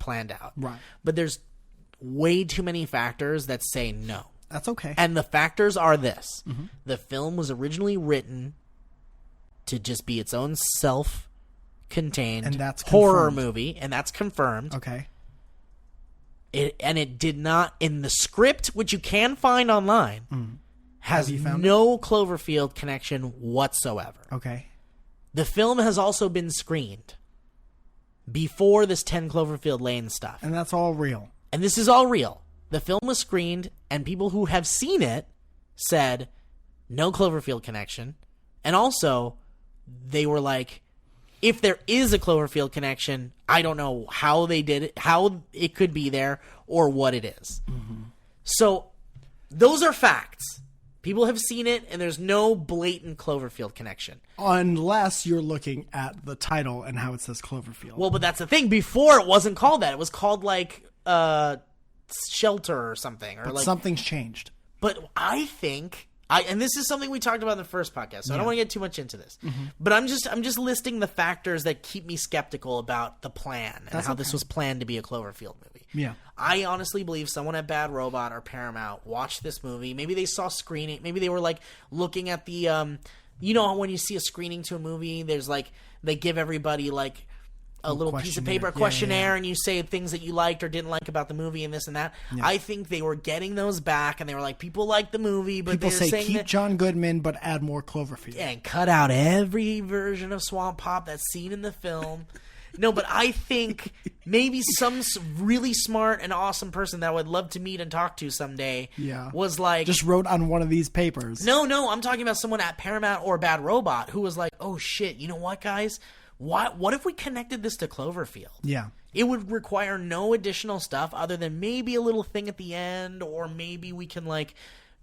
planned out. Right. But there's way too many factors that say no. That's okay. And the factors are this. The film was originally written to just be its own self-contained And that's horror confirmed. movie, and that's confirmed. Okay. It did not, in the script, which you can find online, has you found no Cloverfield connection whatsoever. Okay. The film has also been screened before this 10 Cloverfield Lane stuff. And that's all real. And this is all real. The film was screened, and people who have seen it said, no Cloverfield connection. And also, they were like, if there is a Cloverfield connection, I don't know how they did it, how it could be there, or what it is. So, those are facts. People have seen it, and there's no blatant Cloverfield connection. Unless you're looking at the title and how it says Cloverfield. Well, but that's the thing. Before, it wasn't called that. It was called, like, Shelter or something. Or but like, something's changed. But I think... and this is something we talked about in the first podcast, so I don't want to get too much into this. But I'm just listing the factors that keep me skeptical about the plan and how this was planned to be a Cloverfield movie. Yeah. I honestly believe someone at Bad Robot or Paramount watched this movie. Maybe they saw screening. Maybe they were like looking at the, you know, when you see a screening to a movie, there's like they give everybody like a little piece of paper, a questionnaire, and you say things that you liked or didn't like about the movie and this and that. Yeah. I think they were getting those back, and they were like, people like the movie, but people they're say saying keep that, John Goodman, but add more Cloverfield. yeah, and cut out every version of Swamp Pop that's seen in the film. No, but I think maybe some really smart and awesome person that I would love to meet and talk to someday was like... just wrote on one of these papers. No, I'm talking about someone at Paramount or Bad Robot who was like, oh shit, you know what, guys? What if we connected this to Cloverfield? Yeah. It would require no additional stuff other than maybe a little thing at the end, or maybe we can like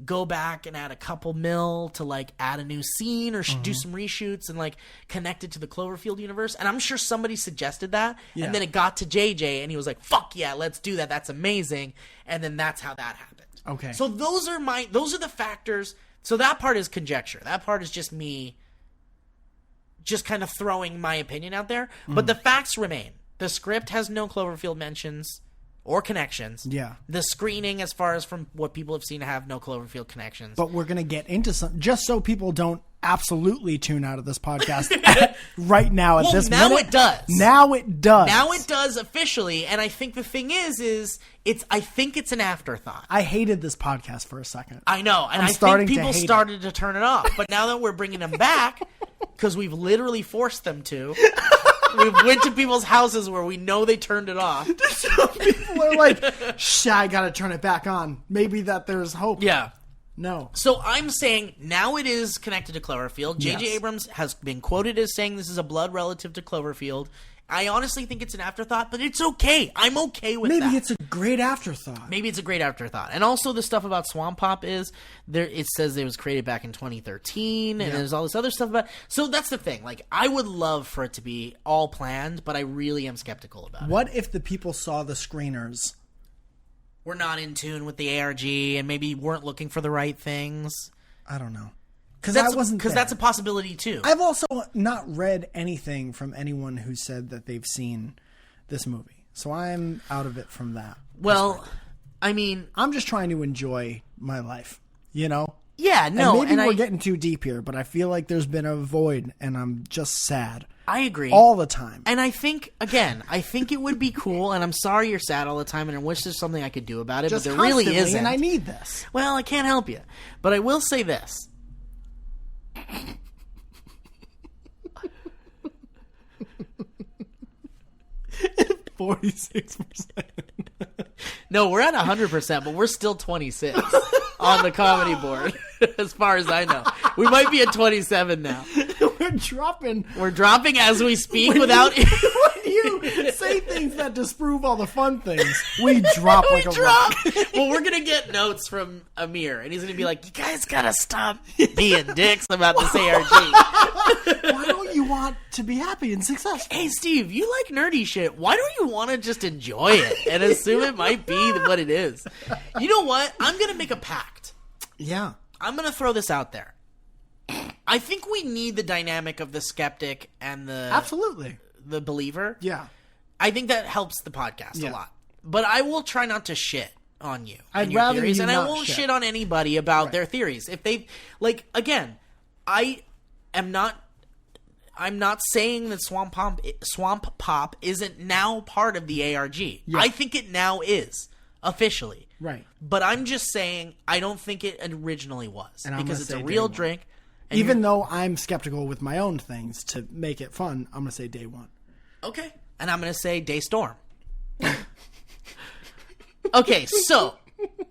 go back and add a couple mil to like add a new scene or do some reshoots and like connect it to the Cloverfield universe. And I'm sure somebody suggested that. Yeah. And then it got to JJ and he was like, fuck yeah, let's do that. That's amazing. And then that's how that happened. Okay. So those are the factors. So that part is conjecture. That part is just me just kind of throwing my opinion out there. But the facts remain. The script has no Cloverfield mentions or connections. Yeah. The screening, as far as from what people have seen, have no Cloverfield connections. But we're going to get into some, just so people don't absolutely tune out of this podcast right now at this minute. Now it does. Now it does. Now it does officially. And I think the thing is I think it's an afterthought. I hated this podcast for a second. I know. And I think people started to turn it off. But now that we're bringing them back, because we've literally forced them to, we went to people's houses where we know they turned it off. Some people are like, I gotta turn it back on. Maybe that there's hope. Yeah. No. So I'm saying now it is connected to Cloverfield. J.J. Yes. Abrams has been quoted as saying this is a blood relative to Cloverfield. I honestly think it's an afterthought, but it's okay. I'm okay with that. Maybe it's a great afterthought. Maybe it's a great afterthought. And also the stuff about Swamp Pop is, it says it was created back in 2013, and there's all this other stuff about it. So that's the thing. Like, I would love for it to be all planned, but I really am skeptical about it. What if the people saw the screeners? We're not in tune with the ARG and maybe weren't looking for the right things. I don't know. Because that's a possibility too. I've also not read anything from anyone who said that they've seen this movie. So I'm out of it from that. Well, I mean, I'm just trying to enjoy my life, you know? Yeah, no. And maybe we're getting too deep here, but I feel like there's been a void and I'm just sad. I agree. All the time. And I think it would be cool, and I'm sorry you're sad all the time, and I wish there's something I could do about it, just but there really isn't. And I need this. Well, I can't help you. But I will say this. 46%. No, we're at 100%, but we're still 26 on the comedy board, as far as I know. We might be at 27 now. We're dropping as we speak without... When you say things that disprove all the fun things, we drop like a rock. Well, we're going to get notes from Amir, and he's going to be like, you guys got to stop being dicks about this ARG. Why don't you want to be happy and successful. Hey, Steve, you like nerdy shit. Why don't you want to just enjoy it and assume it might be what it is? You know what? I'm going to make a pact. Yeah. I'm going to throw this out there. I think we need the dynamic of the skeptic and Absolutely. the believer. Yeah. I think that helps the podcast a lot. But I will try not to shit on you and your rather theories, you and I not won't shit. shit on anybody about their theories. If they again, I'm not saying that Swamp Pop isn't now part of the ARG. Yeah. I think it now is officially. Right. But I'm just saying I don't think it originally was, and because it's a real drink. Even though I'm skeptical with my own things to make it fun, I'm going to say day one. Okay. And I'm going to say Day Storm. Okay, so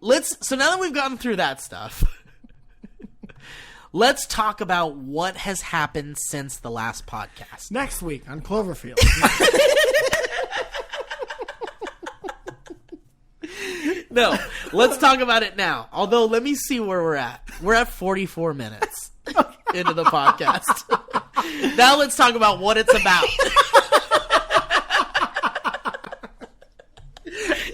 now that we've gotten through that stuff, let's talk about what has happened since the last podcast. Next week on Cloverfield. No, let's talk about it now. Although, let me see where we're at. We're at 44 minutes into the podcast. Now let's talk about what it's about.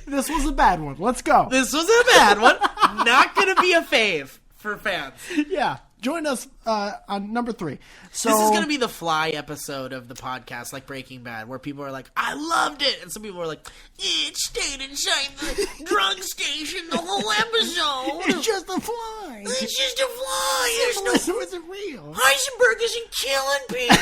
This was a bad one. Let's go. This was a bad one. Not going to be a fave for fans. Yeah. Join us on number 3. So this is going to be the Fly episode of the podcast, like Breaking Bad, where people are like, I loved it. And some people are like, it stayed inside the drug station the whole episode. It's just a fly. It's just a fly. There's no... Is it real? Heisenberg isn't killing people.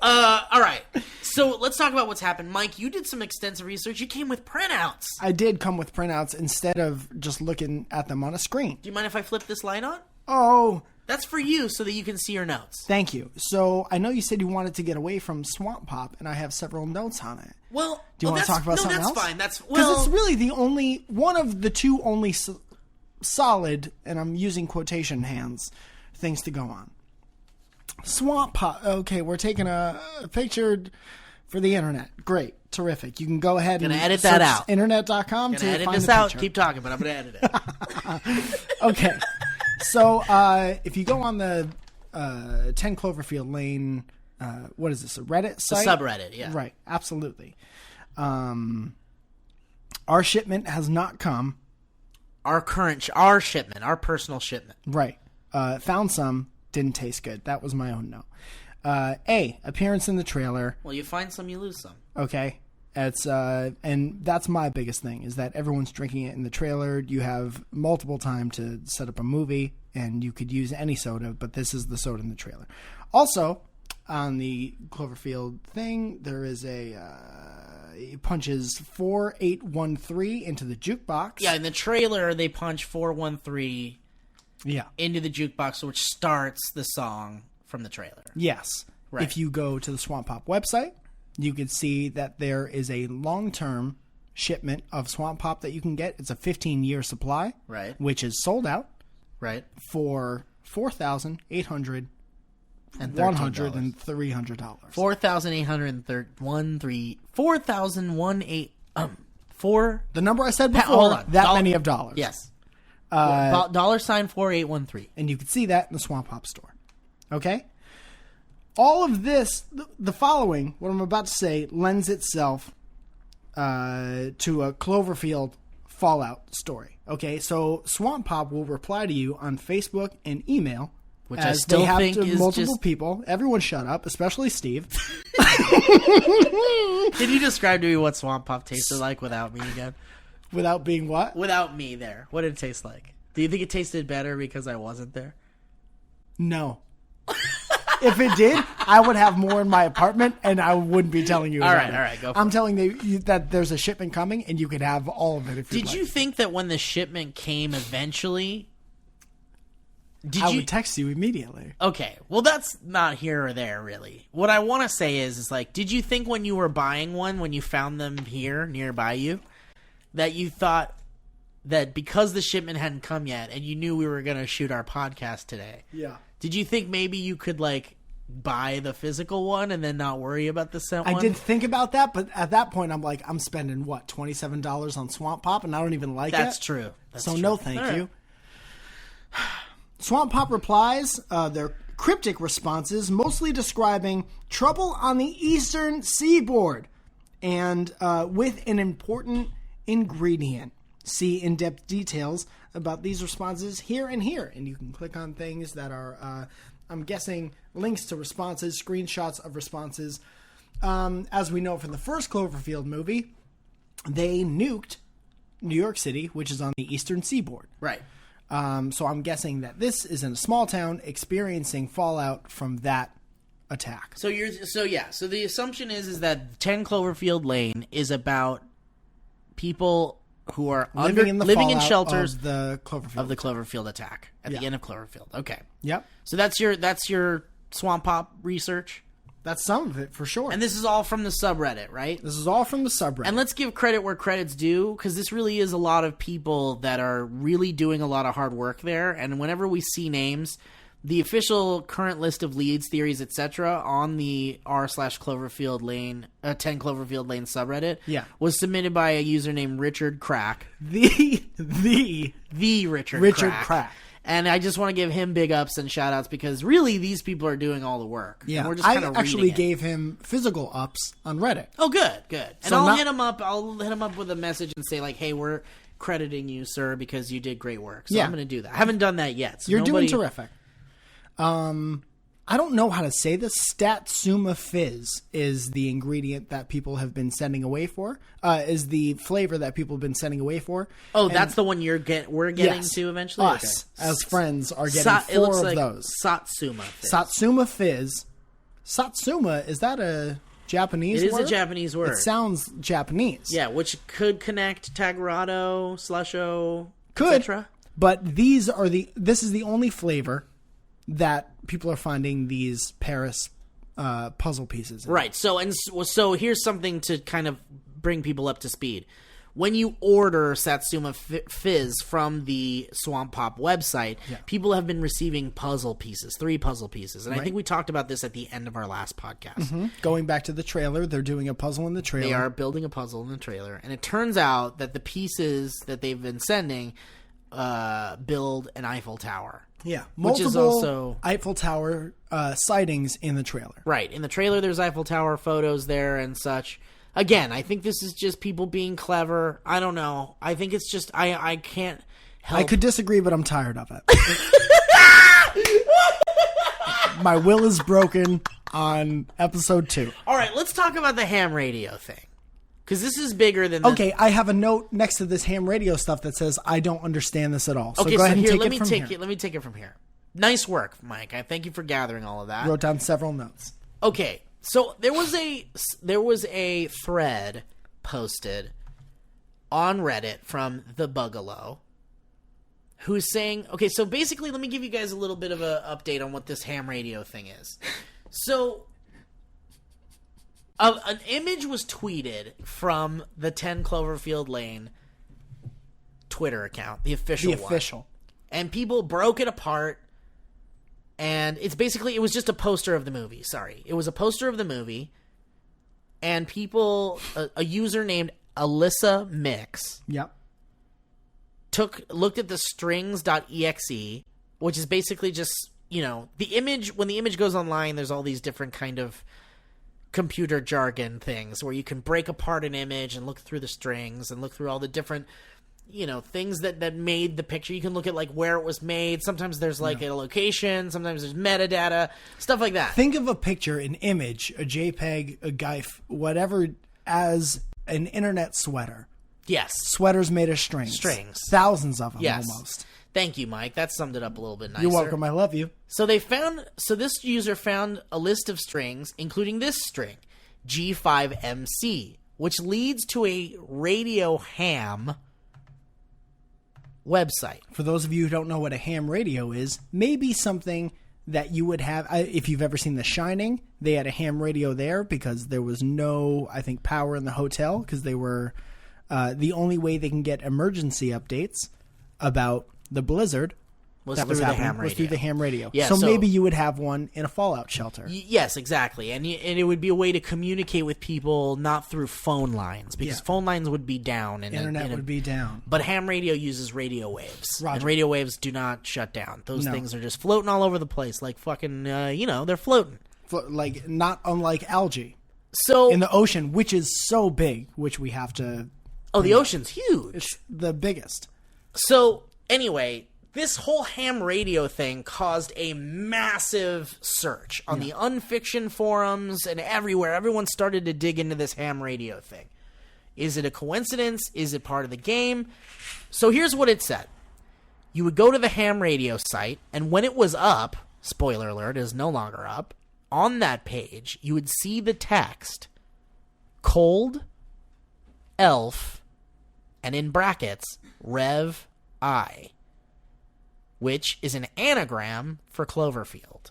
All right. So let's talk about what's happened. Mike, you did some extensive research. You came with printouts. I did come with printouts instead of just looking at them on a screen. Do you mind if I flip this light on? Oh. That's for you so that you can see your notes. Thank you. So I know you said you wanted to get away from Swamp Pop, and I have several notes on it. Well, do you want to talk about something else? No, that's fine. Because it's really the only one of the two only solid, and I'm using quotation hands, things to go on. Swamp Pop. Okay, we're taking a picture for the internet. Great. Terrific. You can go ahead and edit that out. Internet.com to edit find this the out. picture. Keep talking, but I'm going to edit it. Okay. So if you go on the 10 Cloverfield Lane, what is this, a Reddit site? A subreddit, yeah. Right. Absolutely. Our shipment has not come. Our shipment, our personal shipment. Right. Found some. Didn't taste good. That was my own note. Appearance in the trailer. Well, you find some, you lose some. Okay. It's and that's my biggest thing, is that everyone's drinking it in the trailer. You have multiple time to set up a movie, and you could use any soda, but this is the soda in the trailer. Also, on the Cloverfield thing, there is it punches 4813 into the jukebox. Yeah, in the trailer, they punch 413 into the jukebox, which starts the song from the trailer. Yes. Right. If you go to the Swamp Pop website, you can see that there is a long-term shipment of Swamp Pop that you can get. It's a 15-year supply, right? Which is sold out, right? For $4,800, $100, and $300. $4,000 the number I said before. Many of dollars. Yes. $4813, and you can see that in the Swamp Pop store. Okay. All of this, the following, what I'm about to say, lends itself to a Cloverfield Fallout story. Okay, so Swamp Pop will reply to you on Facebook and email, which I still think is multiple just... people. Everyone shut up, especially Steve. Can you describe to me what Swamp Pop tasted like without me again? Without being what? Without me there. What did it taste like? Do you think it tasted better because I wasn't there? No. If it did, I would have more in my apartment, and I wouldn't be telling you. All right, go for it. I'm telling you that there's a shipment coming, and you could have all of it if you like. Did you think that when the shipment came eventually... I would text you immediately. Okay, well, that's not here or there, really. What I want to say is like, did you think when you were buying one, when you found them here nearby you, that you thought that because the shipment hadn't come yet, and you knew we were going to shoot our podcast today... Yeah. Did you think maybe you could, like, buy the physical one and then not worry about the scent one? I did think about that, but at that point, I'm like, I'm spending, what, $27 on Swamp Pop, and I don't even like it? That's true. No thank you. Swamp Pop replies, they're cryptic responses, mostly describing trouble on the eastern seaboard, and with an important ingredient. See in-depth details about these responses here and here. And you can click on things that are, I'm guessing, links to responses, screenshots of responses. As we know from the first Cloverfield movie, they nuked New York City, which is on the eastern seaboard. Right. So I'm guessing that this is in a small town experiencing fallout from that attack. So the assumption is that 10 Cloverfield Lane is about people who are living in shelters of the Cloverfield attack at the end of Cloverfield. Okay. Yep. So that's your Swamp Pop research. That's some of it for sure. And this is all from the subreddit, right? This is all from the subreddit. And let's give credit where credit's due, because this really is a lot of people that are really doing a lot of hard work there. And whenever we see names, the official current list of leads, theories, etc., on the r/Cloverfield Lane 10 Cloverfield Lane subreddit, was submitted by a user named Richard Crack. The Richard Crack. And I just want to give him big ups and shout outs, because really these people are doing all the work. Yeah, and we're just I actually gave him physical ups on Reddit. Oh, good. And so I'll hit him up. I'll hit him up with a message and say, like, hey, we're crediting you, sir, because you did great work. So I'm going to do that. I haven't done that yet. So You're doing terrific. I don't know how to say this. Satsuma Fizz is the ingredient that people have been sending away for. Is the flavor that people have been sending away for. Oh, and that's the one we're getting to eventually? Us, as friends, are getting four of those. Satsuma Fizz. Satsuma Fizz. Satsuma, is that a Japanese word? It is a Japanese word. It sounds Japanese. Yeah, which could connect Tagarado, Slusho, could, etc. But this is the only flavor that people are finding these Paris puzzle pieces in. Right. So here's something to kind of bring people up to speed. When you order Satsuma Fizz from the Swamp Pop website, people have been receiving puzzle pieces, 3 puzzle pieces. And I think we talked about this at the end of our last podcast. Mm-hmm. Going back to the trailer, they're doing a puzzle in the trailer. They are building a puzzle in the trailer. And it turns out that the pieces that they've been sending build an Eiffel Tower. Yeah, which is also Eiffel Tower sightings in the trailer. Right. In the trailer, there's Eiffel Tower photos there and such. Again, I think this is just people being clever. I don't know. I think it's just I can't help. I could disagree, but I'm tired of it. My will is broken on episode 2. All right, let's talk about the ham radio thing. Because this is bigger than... Okay, I have a note next to this ham radio stuff that says, I don't understand this at all. So okay, go ahead and take let me take it from here. Nice work, Mike. I thank you for gathering all of that. Wrote down several notes. Okay, so there was a thread posted on Reddit from the Bugalo who's saying... Okay, so basically, let me give you guys a little bit of an update on what this ham radio thing is. So... an image was tweeted from the 10 Cloverfield Lane Twitter account, the official one. And people broke it apart, and it was just a poster of the movie. Sorry. It was a poster of the movie, and people, a user named Alyssa Mix, looked at the strings.exe, which is basically just, the image, when the image goes online, there's all these different kind of computer jargon things where you can break apart an image and look through the strings and look through all the different things that made the picture. You can look at like where it was made. Sometimes there's like a location, sometimes there's metadata, stuff like that. Think of a picture, an image, a JPEG, a GIF, whatever, as an internet sweater. Yes. Sweaters made of strings. Thousands of them almost. Thank you, Mike. That summed it up a little bit nicer. You're welcome. I love you. So this user found a list of strings, including this string, G5MC, which leads to a radio ham website. For those of you who don't know what a ham radio is, maybe something that you would have, if you've ever seen The Shining, they had a ham radio there because there was no, I think, power in the hotel because they were the only way they can get emergency updates about the blizzard was that through was the happening ham was through radio. the ham radio. Yeah, so so- maybe you would have one in a fallout shelter. Yes, exactly. And it would be a way to communicate with people not through phone lines, because Yeah. phone lines would be down. Internet would be down. But ham radio uses radio waves. Roger. And radio waves do not shut down. Those No. things are just floating all over the place like fucking, they're floating. Like, not unlike algae So, in the ocean, which is so big, which we have to... the ocean's huge. It's the biggest. So, anyway, this whole ham radio thing caused a massive search on the unfiction forums and everywhere. Everyone started to dig into this ham radio thing. Is it a coincidence? Is it part of the game? So here's what it said. You would go to the ham radio site, and when it was up, spoiler alert, it is no longer up, on that page, you would see the text, cold, elf, and in brackets, Rev I, which is an anagram for Cloverfield.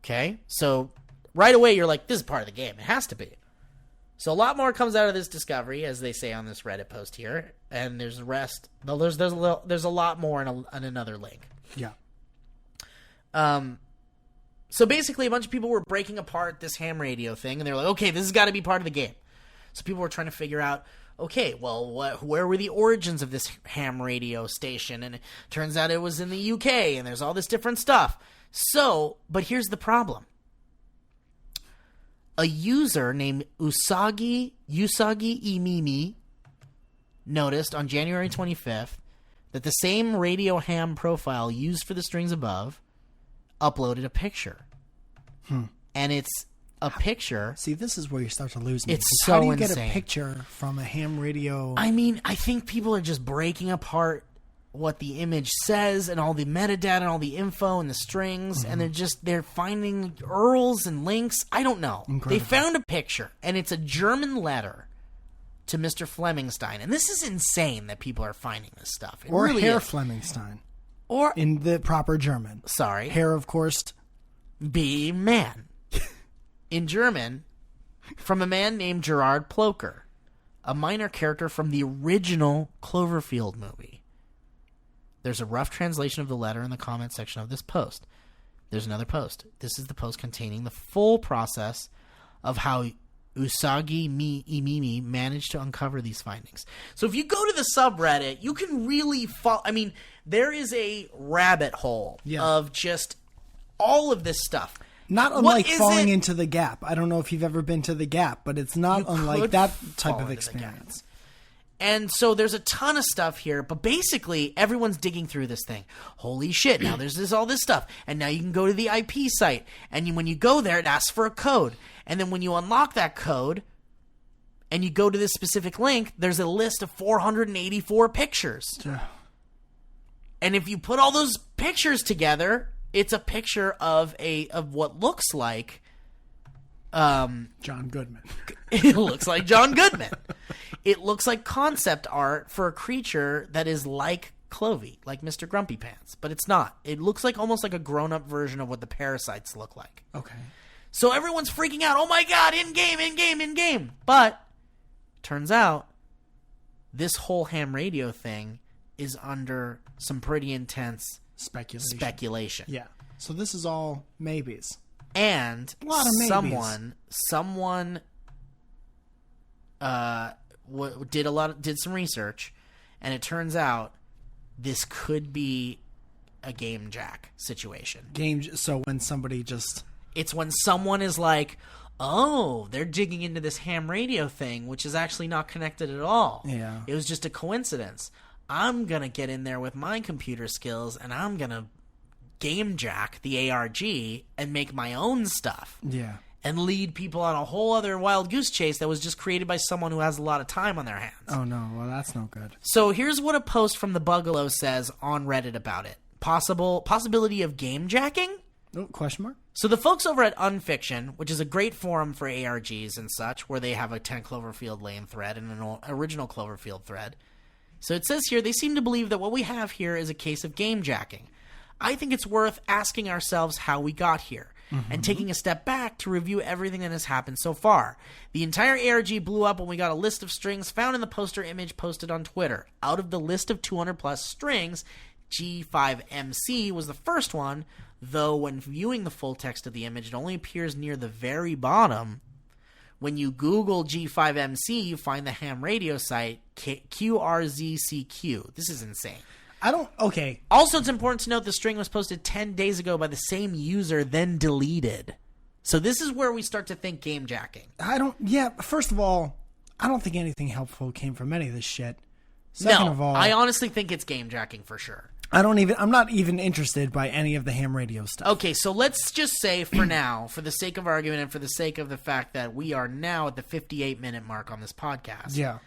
Okay? So right away you're like, this is part of the game. It has to be. So a lot more comes out of this discovery, as they say on this Reddit post here, and there's the rest. There's a lot more in another link. Yeah. So basically, a bunch of people were breaking apart this ham radio thing, and they're like, okay, this has got to be part of the game. So people were trying to figure out, okay, well, where were the origins of this ham radio station? And it turns out it was in the UK, and there's all this different stuff. So, but here's the problem. A user named Usagi Imimi noticed on January 25th that the same radio ham profile used for the strings above uploaded a picture. And it's a picture. See, this is where you start to lose me. It's 'Cause so how do you insane. get a picture from a ham radio? I mean, I think people are just breaking apart what the image says and all the metadata and all the info and the strings, and they're finding URLs and links. I don't know. Incredible. They found a picture, and it's a German letter to Mr. Flemingstein. And this is insane that people are finding this stuff. It or really Herr is. Flemingstein Or, in the proper German. sorry, Herr, of course. be man. In German, from a man named Gerard Ploker, a minor character from the original Cloverfield movie. There's a rough translation of the letter in the comment section of this post. There's another post. This is the post containing the full process of how Usagi Imimi managed to uncover these findings. So if you go to the subreddit, you can really follow. I mean, there is a rabbit hole of just all of this stuff. Not What unlike is falling it? into the Gap. I don't know if you've ever been to the Gap, but it's not unlike could that type fall of into the Gap. experience. And so there's a ton of stuff here, but basically everyone's digging through this thing. Holy shit, now there's all this stuff. And now you can go to the IP site. And when you go there, it asks for a code. And then when you unlock that code and you go to this specific link, there's a list of 484 pictures. And if you put all those pictures together, it's a picture of what looks like John Goodman. it looks like John Goodman. It looks like concept art for a creature that is like Clovey, like Mr. Grumpy Pants, but it's not. It looks like almost like a grown-up version of what the parasites look like. Okay. So everyone's freaking out. Oh my god, in-game, in-game, in-game. But turns out this whole ham radio thing is under some pretty intense speculation. Yeah. So this is all maybes. And A lot of maybes. someone did some research, and it turns out this could be a game jack situation. So when somebody just... It's when someone is like, oh, they're digging into this ham radio thing, which is actually not connected at all. Yeah. It was just a coincidence. I'm going to get in there with my computer skills, and I'm going to game jack the ARG and make my own stuff. Yeah. And lead people on a whole other wild goose chase that was just created by someone who has a lot of time on their hands. Oh, no. Well, that's no good. So here's what a post from the Bugalo says on Reddit about it. Possibility of game jacking? Oh, question mark? So the folks over at Unfiction, which is a great forum for ARGs and such, where they have a 10 Cloverfield Lane thread and an original Cloverfield thread. So it says here, they seem to believe that what we have here is a case of game jacking. I think it's worth asking ourselves how we got here, and taking a step back to review everything that has happened so far. The entire ARG blew up when we got a list of strings found in the poster image posted on Twitter. Out of the list of 200 plus strings, G5MC was the first one, though when viewing the full text of the image, it only appears near the very bottom. When you Google G5MC, you find the ham radio site QRZCQ. This is insane. Okay. Also, it's important to note the string was posted 10 days ago by the same user, then deleted. So this is where we start to think game jacking. First of all, I don't think anything helpful came from any of this shit. Second of all, I honestly think it's game jacking for sure. I'm not even interested by any of the ham radio stuff. Okay, so let's just say for now, for the sake of argument and for the sake of the fact that we are now at the 58-minute mark on this podcast. Yeah.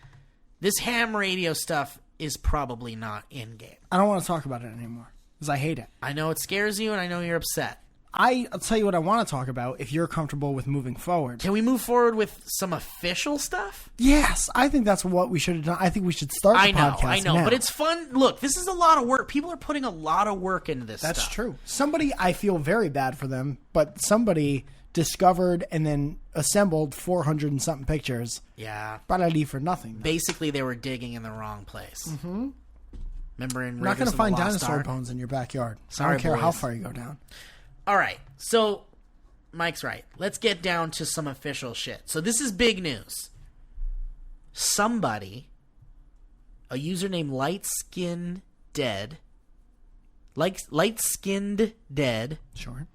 This ham radio stuff is probably not in-game. I don't want to talk about it anymore because I hate it. I know it scares you and I know you're upset. I'll tell you what I want to talk about if you're comfortable with moving forward. Can we move forward with some official stuff? Yes, I think that's what we should have done. I think we should start the podcast I know, now. but it's fun. Look, this is a lot of work. People are putting a lot of work into this That's stuff. true. Somebody, I feel very bad for them, but somebody discovered and then assembled 400 and something pictures. Yeah. Probably for nothing. Basically, they were digging in the wrong place. Mm-hmm. Remember in You're not going to find dinosaur Ark? bones in your backyard. Sorry, I don't care boys. how far you go down. All right, so Mike's right. Let's get down to some official shit. So this is big news. Somebody, a user named Lightskinned Dead, Sure.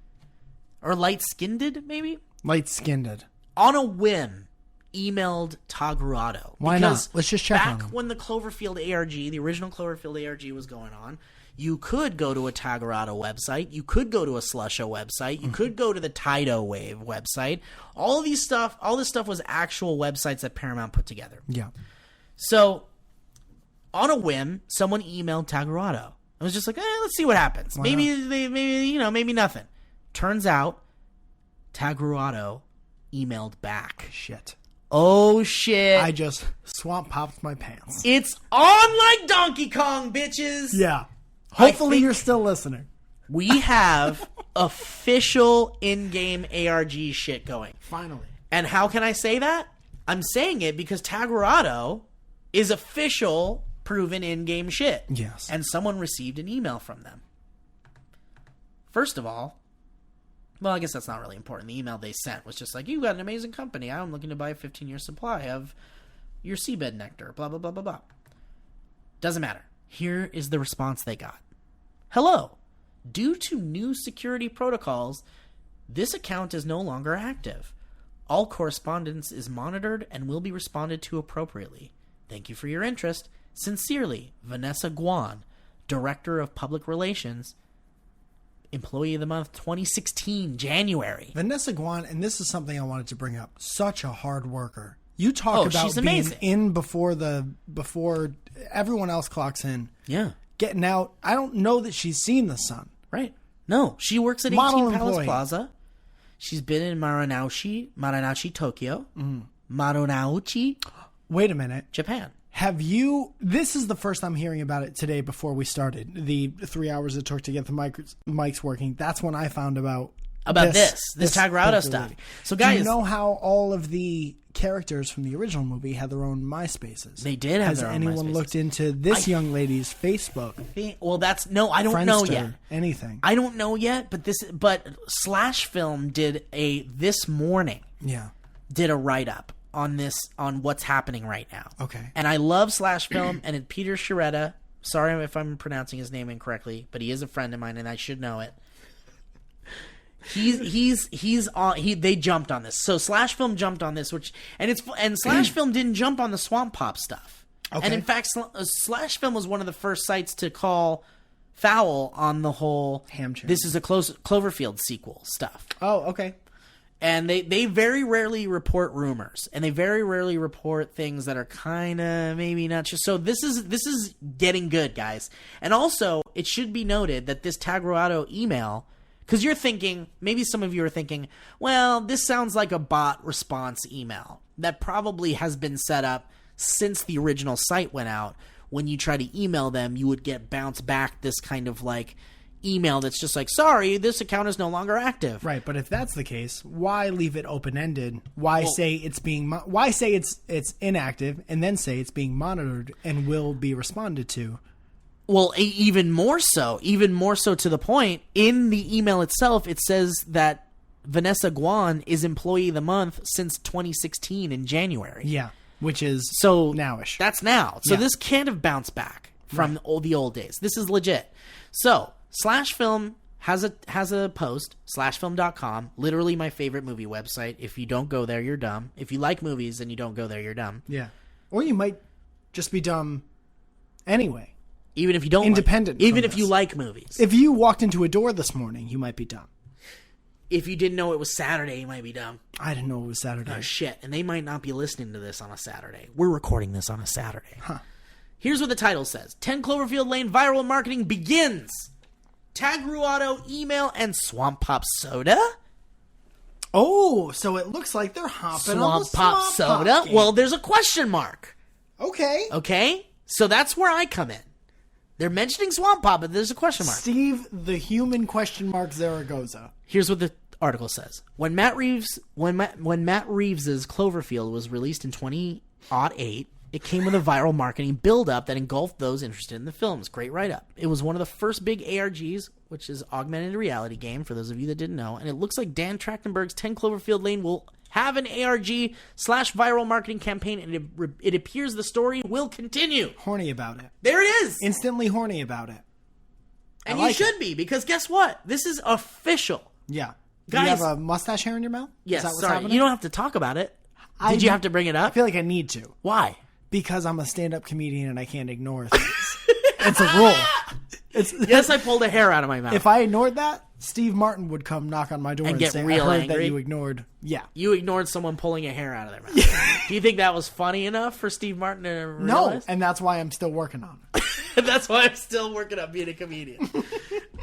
or Light-Skinned maybe, Light-skinned. on a whim, emailed Tagruato. Why not? Let's just check on back him. when the Cloverfield ARG, the original Cloverfield ARG was going on, you could go to a Tagruato website, you could go to a Slusho website, you could go to the Tidal Wave website. All this stuff was actual websites that Paramount put together. Yeah. So, on a whim, someone emailed Tagruato. I was just like, let's see what happens. Maybe nothing. Turns out, Tagruato emailed back. Shit. Oh, shit. I just swamp popped my pants. It's on like Donkey Kong, bitches. Yeah. Hopefully you're still listening. We have official in-game ARG shit going. Finally. And how can I say that? I'm saying it because Tagruato is official, proven in-game shit. Yes. And someone received an email from them. First of all, well, I guess that's not really important. The email they sent was just like, you got an amazing company. I'm looking to buy a 15-year supply of your seabed nectar, blah, blah, blah, blah, blah. Doesn't matter. Here is the response they got. Hello. Due to new security protocols, this account is no longer active. All correspondence is monitored and will be responded to appropriately. Thank you for your interest. Sincerely, Vanessa Guan, Director of Public Relations, Employee of the Month 2016, January. Vanessa Guan, and this is something I wanted to bring up, such a hard worker. You talk about she's being amazing. in before everyone else clocks in. Yeah. Getting out. I don't know that she's seen the sun. Right. No, she works at Model 18 Palace employee. Plaza. She's been in Marunouchi, Tokyo, Marunouchi, Wait a minute. Japan. This is the first I'm hearing about it today before we started. The 3 hours it took to get the mics working. That's when I found about this Tagruato stuff. So guys, do you know how all of the characters from the original movie had their own MySpaces? They did have their own Has anyone MySpaces. looked into this young lady's Facebook? Well, I don't know yet. Anything. I don't know yet, but Slash Film did this morning. Yeah. Did a write-up on what's happening right now. Okay. And I love Slash Film and Peter Sharetta. Sorry if I'm pronouncing his name incorrectly, but he is a friend of mine and I should know it. They jumped on this. So Slash Film jumped on this, and Slash Film didn't jump on the Swamp Pop stuff. Okay. And in fact, Slash Film was one of the first sites to call foul on the whole Ham channel. This is a Cloverfield sequel stuff. Oh, okay. And they very rarely report rumors, and they very rarely report things that are kind of maybe not true. So this is getting good, guys. And also, it should be noted that this Tagruato email, because you're thinking, maybe some of you are thinking, well, this sounds like a bot response email that probably has been set up since the original site went out. When you try to email them, you would get bounced back this kind of like email that's just like, sorry, this account is no longer active. Right, but if that's the case, why leave it open-ended? Why say it's inactive and then say it's being monitored and will be responded to? Well, even more so to the point, in the email itself, it says that Vanessa Guan is Employee of the Month since 2016 in January. Yeah, which is so nowish. That's now. So Yeah. this can't have bounced back from the old days. This is legit. So /film has a post, /film.com, literally my favorite movie website. If you don't go there, you're dumb. If you like movies and you don't go there, you're dumb. Yeah. Or you might just be dumb anyway. Even if you don't Independent even from if you this. like movies. If you walked into a door this morning, you might be dumb. If you didn't know it was Saturday, you might be dumb. I didn't know it was Saturday. Oh, shit. And they might not be listening to this on a Saturday. We're recording this on a Saturday. Huh. Here's what the title says. 10 Cloverfield Lane viral marketing begins. Tag Ruotto, email, and Swamp Pop Soda? Oh, so it looks like they're hopping on the Swamp Pop Swamp Soda? Pop game. Well, there's a question mark. Okay. Okay? So that's where I come in. They're mentioning Swamp Pop, but there's a question mark. Steve, the human question mark Zaragoza. Here's what the article says. When Matt Reeves's Cloverfield was released in 2008, it came with a viral marketing build-up that engulfed those interested in the films. Great write-up. It was one of the first big ARGs, which is augmented reality game, for those of you that didn't know, and it looks like Dan Trachtenberg's 10 Cloverfield Lane will have an ARG/viral marketing campaign, and it appears the story will continue. Horny about it. There it is! Instantly horny about it. And I like you should be, because guess what? This is official. Yeah. Do Guys- you have a mustache hair in your mouth? Yes, Is that what's sorry. happening? You don't have to talk about it. Did you have to bring it I up? feel like I need to. Why? Because I'm a stand-up comedian and I can't ignore things. It's a rule. Yes, I pulled a hair out of my mouth. If I ignored that, Steve Martin would come knock on my door and get say, real I heard angry? that you ignored. Yeah. You ignored someone pulling a hair out of their mouth. Do you think that was funny enough for Steve Martin to No, realize? and that's why I'm still working on it. That's why I'm still working on being a comedian.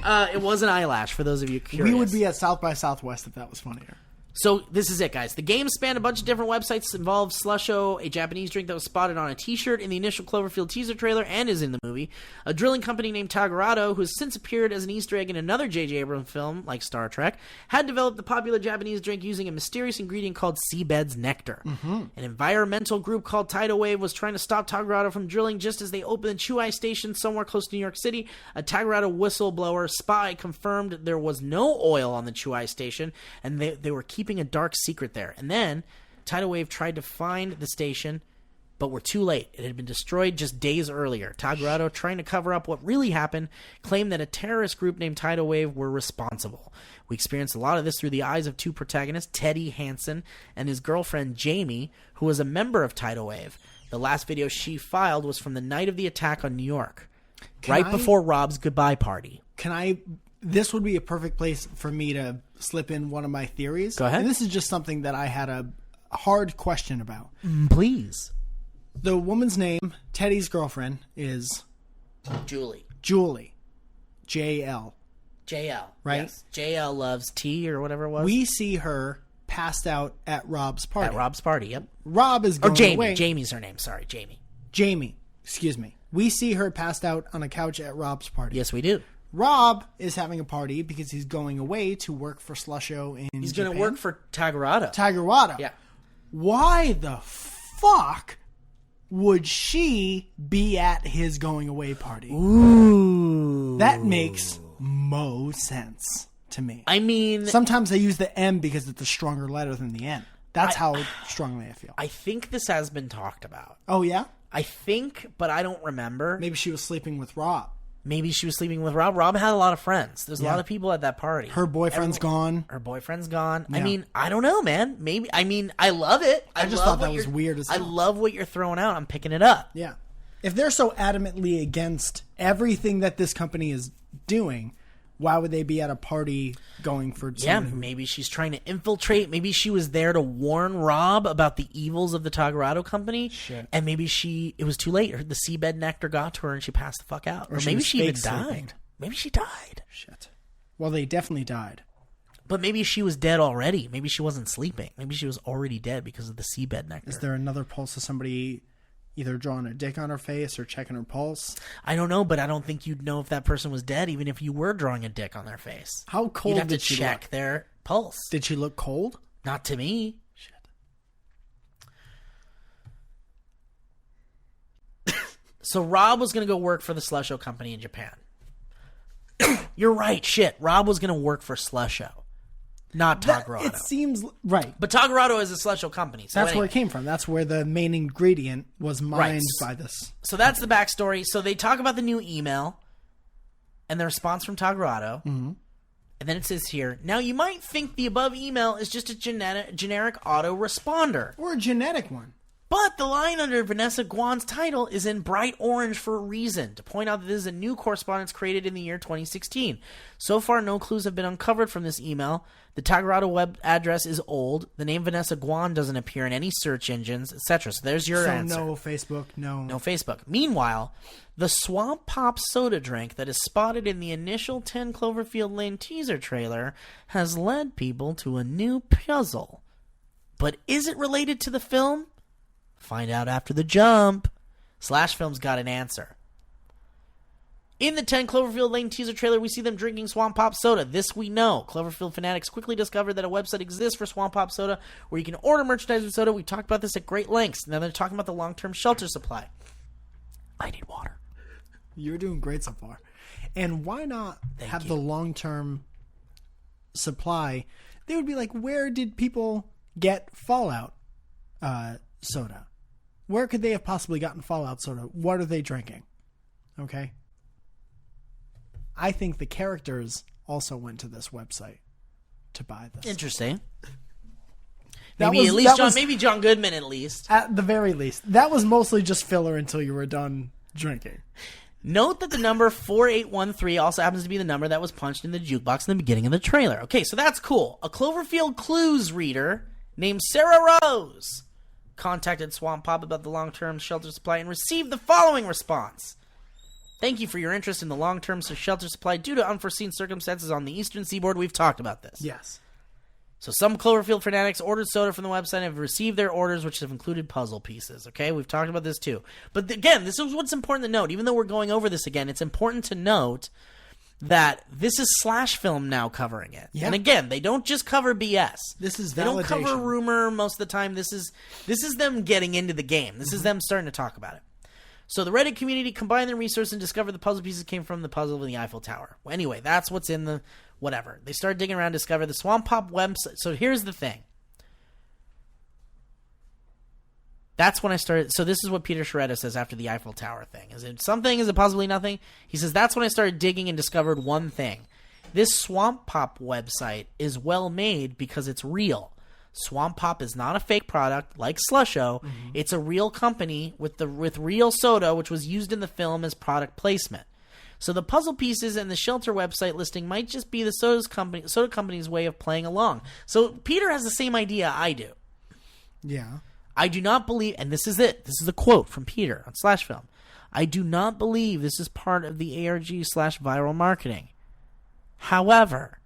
It was an eyelash, for those of you curious. We would be at South by Southwest if that was funnier. So this is it, guys. The game spanned a bunch of different websites, involved Slusho, a Japanese drink that was spotted on a t-shirt in the initial Cloverfield teaser trailer and is in the movie, a drilling company named Tagarado, who has since appeared as an Easter egg in another J.J. Abrams film, like Star Trek, had developed the popular Japanese drink using a mysterious ingredient called seabed's nectar. An environmental group called Tidal Wave was trying to stop Tagarado from drilling just as they opened the Chuai station somewhere close to New York City. A Tagarado whistleblower spy confirmed there was no oil on the Chuai station, and they were keeping a dark secret there. And then Tidal Wave tried to find the station, but were too late. It had been destroyed just days earlier. Tagarado, trying to cover up what really happened, claimed that a terrorist group named Tidal Wave were responsible. We experienced a lot of this through the eyes of two protagonists, Teddy Hansen and his girlfriend Jamie, who was a member of Tidal Wave. The last video she filed was from the night of the attack on New York, before Rob's goodbye party. This would be a perfect place for me to slip in one of my theories. Go ahead. And this is just something that I had a hard question about. Please. The woman's name, Teddy's girlfriend, is Julie. JL. JL. Right? Yes. JL loves tea or whatever it was. We see her passed out at Rob's party. At Rob's party, yep. Rob is going Or Jamie. away. Jamie's her name. Sorry, Jamie. Jamie. Excuse me. We see her passed out on a couch at Rob's party. Yes, we do. Rob is having a party because he's going away to work for Slusho in He's Japan. going to work for Tagarado. Tagarado. Yeah. Why the fuck would she be at his going away party? Ooh. That makes mo sense to me. I mean, Sometimes I use the M because it's a stronger letter than the N. That's how strongly I feel. I think this has been talked about. Oh, yeah? I think, but I don't remember. Maybe she was sleeping with Rob. Maybe she was sleeping with Rob. Rob had a lot of friends. There's a lot of people at that party. Her boyfriend's gone. Her boyfriend's gone. Yeah. I mean, I don't know, man. Maybe. I mean, I love it. I just love thought that what was you're- weird as I hell. love what you're throwing out. I'm picking it up. Yeah. If they're so adamantly against everything that this company is doing, why would they be at a party going for Yeah, someone who... maybe she's trying to infiltrate. Maybe she was there to warn Rob about the evils of the Tagarado company. Shit. And maybe it was too late. The seabed nectar got to her and she passed the fuck out. Or she maybe was she even fake died. sleeping. Maybe she died. Shit. Well, they definitely died. But maybe she was dead already. Maybe she wasn't sleeping. Maybe she was already dead because of the seabed nectar. Is there another pulse of somebody either drawing a dick on her face or checking her pulse? I don't know, but I don't think you'd know if that person was dead, even if you were drawing a dick on their face. How cold You'd have to did she check look? their pulse. Did she look cold? Not to me. Shit. So Rob was going to go work for the Slusho company in Japan. You're right. Shit. Rob was going to work for Slusho, not Tagarado. It seems right. But Tagarado is a Slusho company. So That's where it came from. That's where the main ingredient was mined by this. So that's the backstory. So they talk about the new email and the response from Tagarado. Mm-hmm. And then it says here, now you might think the above email is just a generic autoresponder. Or a genetic one. But the line under Vanessa Guan's title is in bright orange for a reason, to point out that this is a new correspondence created in the year 2016. So far, no clues have been uncovered from this email. The Tagarado web address is old. The name Vanessa Guan doesn't appear in any search engines, etc. So there's your answer. No Facebook, no Facebook. Meanwhile, the Swamp Pop soda drink that is spotted in the initial 10 Cloverfield Lane teaser trailer has led people to a new puzzle. But is it related to the film? Find out after the jump. Slash Film's got an answer. In the 10 Cloverfield Lane teaser trailer, we see them drinking Swamp Pop soda. This we know. Cloverfield fanatics quickly discovered that a website exists for Swamp Pop soda where you can order merchandise with soda. We talked about this at great lengths. Now they're talking about the long-term shelter supply. I need water. You're doing great so far. And why not have the long-term supply? They would be like, where did people get Fallout soda? Where could they have possibly gotten Fallout soda? What are they drinking? Okay. I think the characters also went to this website to buy this. Interesting. Maybe John Goodman at least. At the very least. That was mostly just filler until you were done drinking. Note that the number 4813 also happens to be the number that was punched in the jukebox in the beginning of the trailer. Okay, so that's cool. A Cloverfield Clues reader named Sarah Rose contacted Swamp Pop about the long-term shelter supply and received the following response. Thank you for your interest in the long-term shelter supply due to unforeseen circumstances on the eastern seaboard. We've talked about this. Yes. So some Cloverfield fanatics ordered soda from the website and have received their orders, which have included puzzle pieces. Okay, we've talked about this too. But again, this is what's important to note. Even though we're going over this again, it's important to note that this is Slash Film now covering it. Yeah. And again, they don't just cover BS. This is validation. They don't cover rumor most of the time. This is them getting into the game. This is them starting to talk about it. So the Reddit community combined their resources and discovered the puzzle pieces came from the puzzle of the Eiffel Tower. Well, anyway, that's what's in the whatever. They started digging around, discovered the Swamp Pop website. So here's the thing. That's when I started. So this is what Peter Sciaretta says after the Eiffel Tower thing. Is it something? Is it possibly nothing? He says, that's when I started digging and discovered one thing. This Swamp Pop website is well made because it's real. Swamp Pop is not a fake product like Slusho. Mm-hmm. It's a real company with real soda, which was used in the film as product placement. So the puzzle pieces and the shelter website listing might just be the soda company's way of playing along. So Peter has the same idea I do. Yeah. I do not believe, and this is it. This is a quote from Peter on Slash Film. I do not believe this is part of the ARG/viral marketing. However,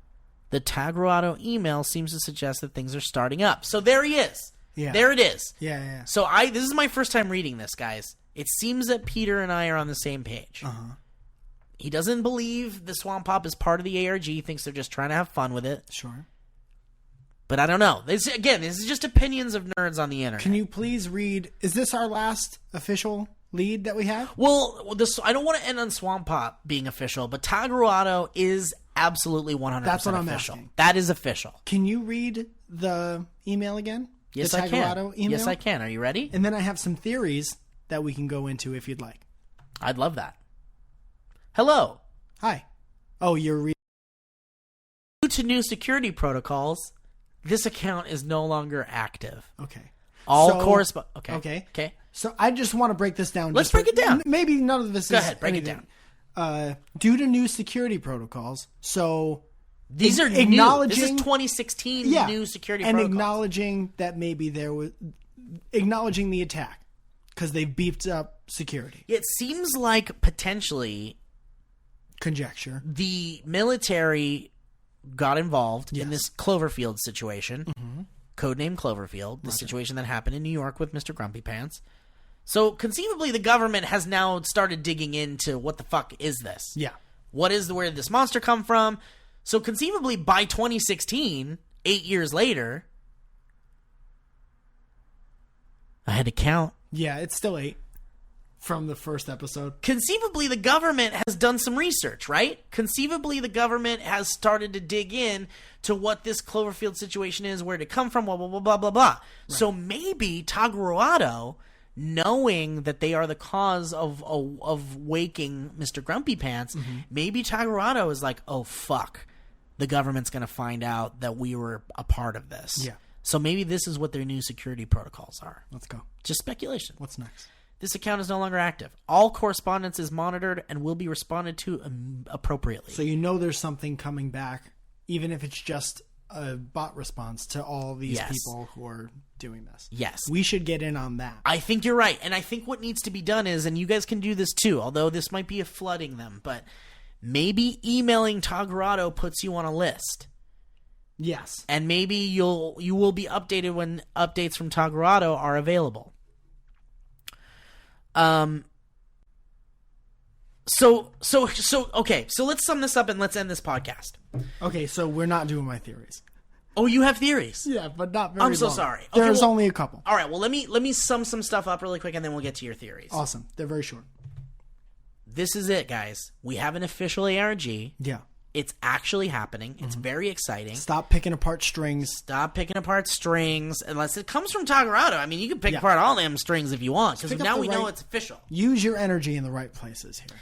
the Tagarado email seems to suggest that things are starting up. So there he is. Yeah. There it is. Yeah. So this is my first time reading this, guys. It seems that Peter and I are on the same page. Uh-huh. He doesn't believe the Swamp Pop is part of the ARG. He thinks they're just trying to have fun with it. Sure. But I don't know. This is just opinions of nerds on the internet. Can you please read... Is this our last official lead that we have? Well, I don't want to end on Swamp Pop being official, but Tagarado is absolutely 100% That's what I'm official. asking. That is official. Can you read the email again? Yes, the I can. Tagarado email? Yes, I can. Are you ready? And then I have some theories that we can go into if you'd like. I'd love that. Hello. Hi. Oh, you're reading... Due to new security protocols, this account is no longer active. Okay. Okay. So I just want to break this down. Let's break it down. Maybe none of this Go ahead, break anything. It down. Due to new security protocols, so these are acknowledging... This is 2016 new security and protocols. acknowledging that maybe there was... Acknowledging the attack because they beefed up security. It seems like potentially... Conjecture. The military got involved in this Cloverfield situation, codename Cloverfield, the situation that happened in New York with Mr. Grumpy Pants. So conceivably, the government has now started digging into what the fuck is this? Yeah. Where did this monster come from? So conceivably, by 2016, 8 years later, I had to count. Yeah, it's still 8. from the first episode. Conceivably, the government has done some research, right? Conceivably, the government has started to dig in to what this Cloverfield situation is, where it come from, blah, blah, blah, blah, blah, blah. Right. So maybe Taguruado, knowing that they are the cause of waking Mr. Grumpy Pants, maybe Taguruado is like, oh, fuck. The government's going to find out that we were a part of this. Yeah. So maybe this is what their new security protocols are. Let's go. Just speculation. What's next? This account is no longer active. All correspondence is monitored and will be responded to appropriately. So you know there's something coming back, even if it's just a bot response to all these people who are doing this. Yes. We should get in on that. I think you're right. And I think what needs to be done is, and you guys can do this too, although this might be a flooding them, but maybe emailing Taguruado puts you on a list. Yes. And maybe you will be updated when updates from Taguruado are available. So okay, so let's sum this up and let's end this podcast. Okay, so we're not doing my theories. Oh, you have theories? Yeah, but not very I'm so long. sorry. Okay, There's only a couple. All right, well, let me sum some stuff up really quick and then we'll get to your theories. Awesome. They're very short. This is it, guys. We have an official ARG. Yeah. It's actually happening. It's very exciting. Stop picking apart strings. Stop picking apart strings. Unless it comes from Taguruado. I mean, you can pick apart all them strings if you want, because now we know it's official. Use your energy in the right places here.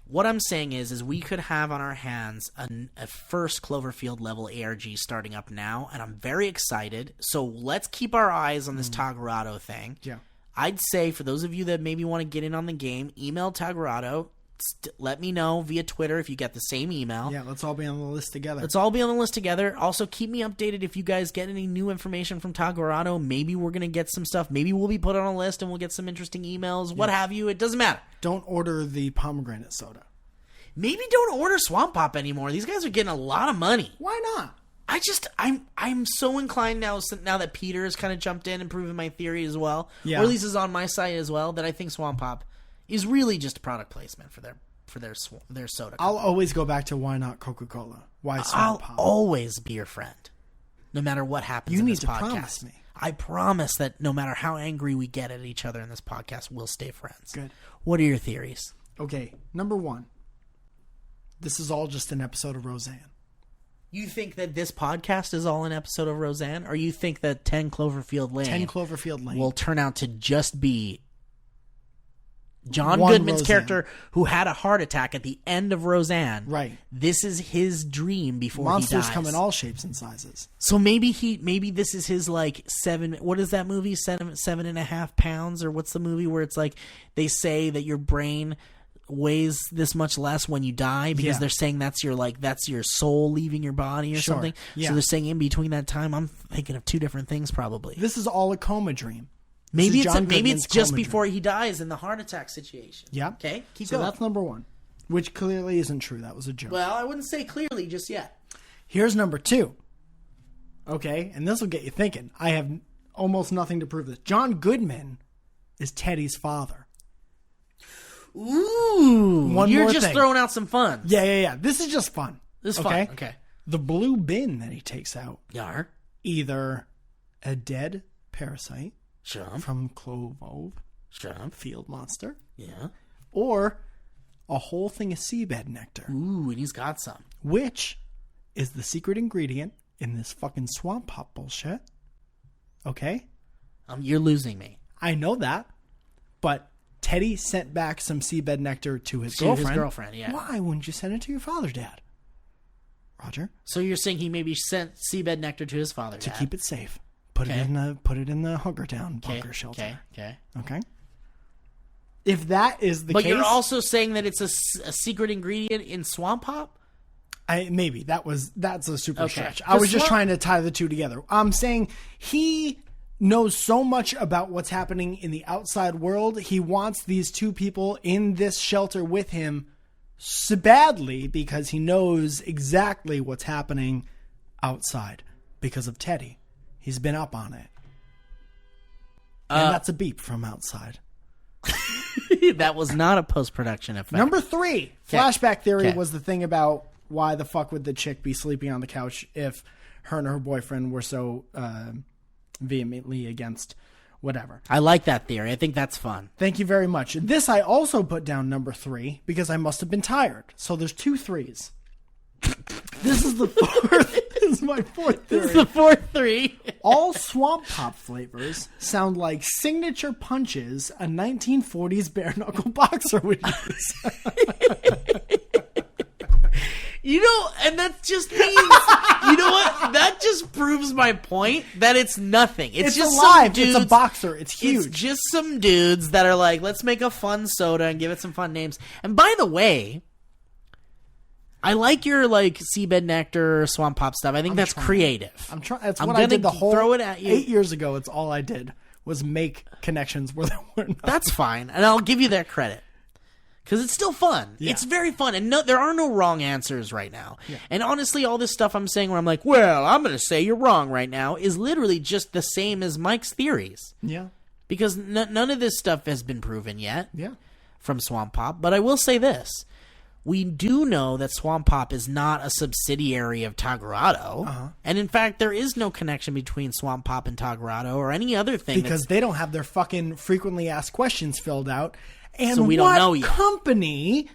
What I'm saying is we could have on our hands a first Cloverfield level ARG starting up now, and I'm very excited. So let's keep our eyes on this Taguruado thing. Yeah. I'd say for those of you that maybe want to get in on the game, email Taguruado. Let me know via Twitter if you get the same email. Yeah, let's all be on the list together. Let's all be on the list together. Also, keep me updated if you guys get any new information from Taguruado. Maybe we're going to get some stuff. Maybe we'll be put on a list and we'll get some interesting emails, what have you. It doesn't matter. Don't order the pomegranate soda. Maybe don't order Swamp Pop anymore. These guys are getting a lot of money. Why not? I'm so inclined now that Peter has kind of jumped in and proven my theory as well, or at least is on my side as well, that I think Swamp Pop is really just product placement for their soda. I'll always go back to why not Coca-Cola? Why Swamp Pop? I'll always be your friend, no matter what happens in this podcast. You need to promise me. I promise that no matter how angry we get at each other in this podcast, we'll stay friends. Good. What are your theories? Okay, number one. This is all just an episode of Roseanne. You think that this podcast is all an episode of Roseanne? Or you think that 10 Cloverfield Lane will turn out to just be John Goodman's character who had a heart attack at the end of Roseanne? Right. This is his dream before he dies. Monsters come in all shapes and sizes. So maybe this is his what is that movie? 7.5 pounds? Or what's the movie where it's like they say that your brain weighs this much less when you die because they're saying that's your soul leaving your body or something. Yeah. So they're saying in between that time, I'm thinking of two different things probably. This is all a coma dream. Maybe it's just before he dies in the heart attack situation. Yeah. Okay. Keep going. So that's number one, which clearly isn't true. That was a joke. Well, I wouldn't say clearly just yet. Here's number two. Okay, and this will get you thinking. I have almost nothing to prove this. John Goodman is Teddy's father. Ooh, you're just throwing out some fun. Yeah. This is just fun. This is fun. Okay. The blue bin that he takes out. Yar. Either a dead parasite. Sure. From Cloverfield. Sure. Field monster. Yeah. Or a whole thing of seabed nectar. Ooh, and he's got some. Which is the secret ingredient in this fucking Swamp Pop bullshit. Okay? You're losing me. I know that. But Teddy sent back some seabed nectar to his girlfriend. Yeah. Why wouldn't you send it to your father, Dad? Roger? So you're saying he maybe sent seabed nectar to his father, to Dad? keep it safe. Put it in the Hugger Down bunker shelter. Okay. If that is the case, but you're also saying that it's a secret ingredient in Swamp Pop. Maybe that's a super stretch. I was just trying to tie the two together. I'm saying he knows so much about what's happening in the outside world. He wants these two people in this shelter with him so badly because he knows exactly what's happening outside because of Teddy. He's been up on it. And that's a beep from outside. That was not a post-production effect. Number 3, flashback theory was the thing about why the fuck would the chick be sleeping on the couch if her and her boyfriend were so vehemently against whatever. I like that theory. I think that's fun. Thank you very much. This I also put down number 3 because I must have been tired. So there's 2 3s. This is the fourth. This is my fourth theory. This is the fourth 3. All Swamp Pop flavors sound like signature punches a 1940s bare knuckle boxer would use. And that just means, you know what? That just proves my point that it's nothing. It's just alive. Some dudes, it's a boxer. It's huge. It's just some dudes that are like, let's make a fun soda and give it some fun names. And by the way, I like your seabed nectar, swamp pop stuff. I think that's creative. I'm trying. That's what I did the whole throw it at you. 8 years ago. It's all I did was make connections where there were none. That's fine, and I'll give you that credit because it's still fun. Yeah. It's very fun, and there are no wrong answers right now. Yeah. And honestly, all this stuff I'm saying where I'm like, well, I'm going to say you're wrong right now is literally just the same as Mike's theories. Yeah. Because none of this stuff has been proven yet. Yeah. From Swamp Pop, but I will say this. We do know that Swamp Pop is not a subsidiary of Tagarado. Uh-huh. And in fact, there is no connection between Swamp Pop and Tagarado or any other thing. Because they don't have their fucking frequently asked questions filled out. And so we don't know yet. What company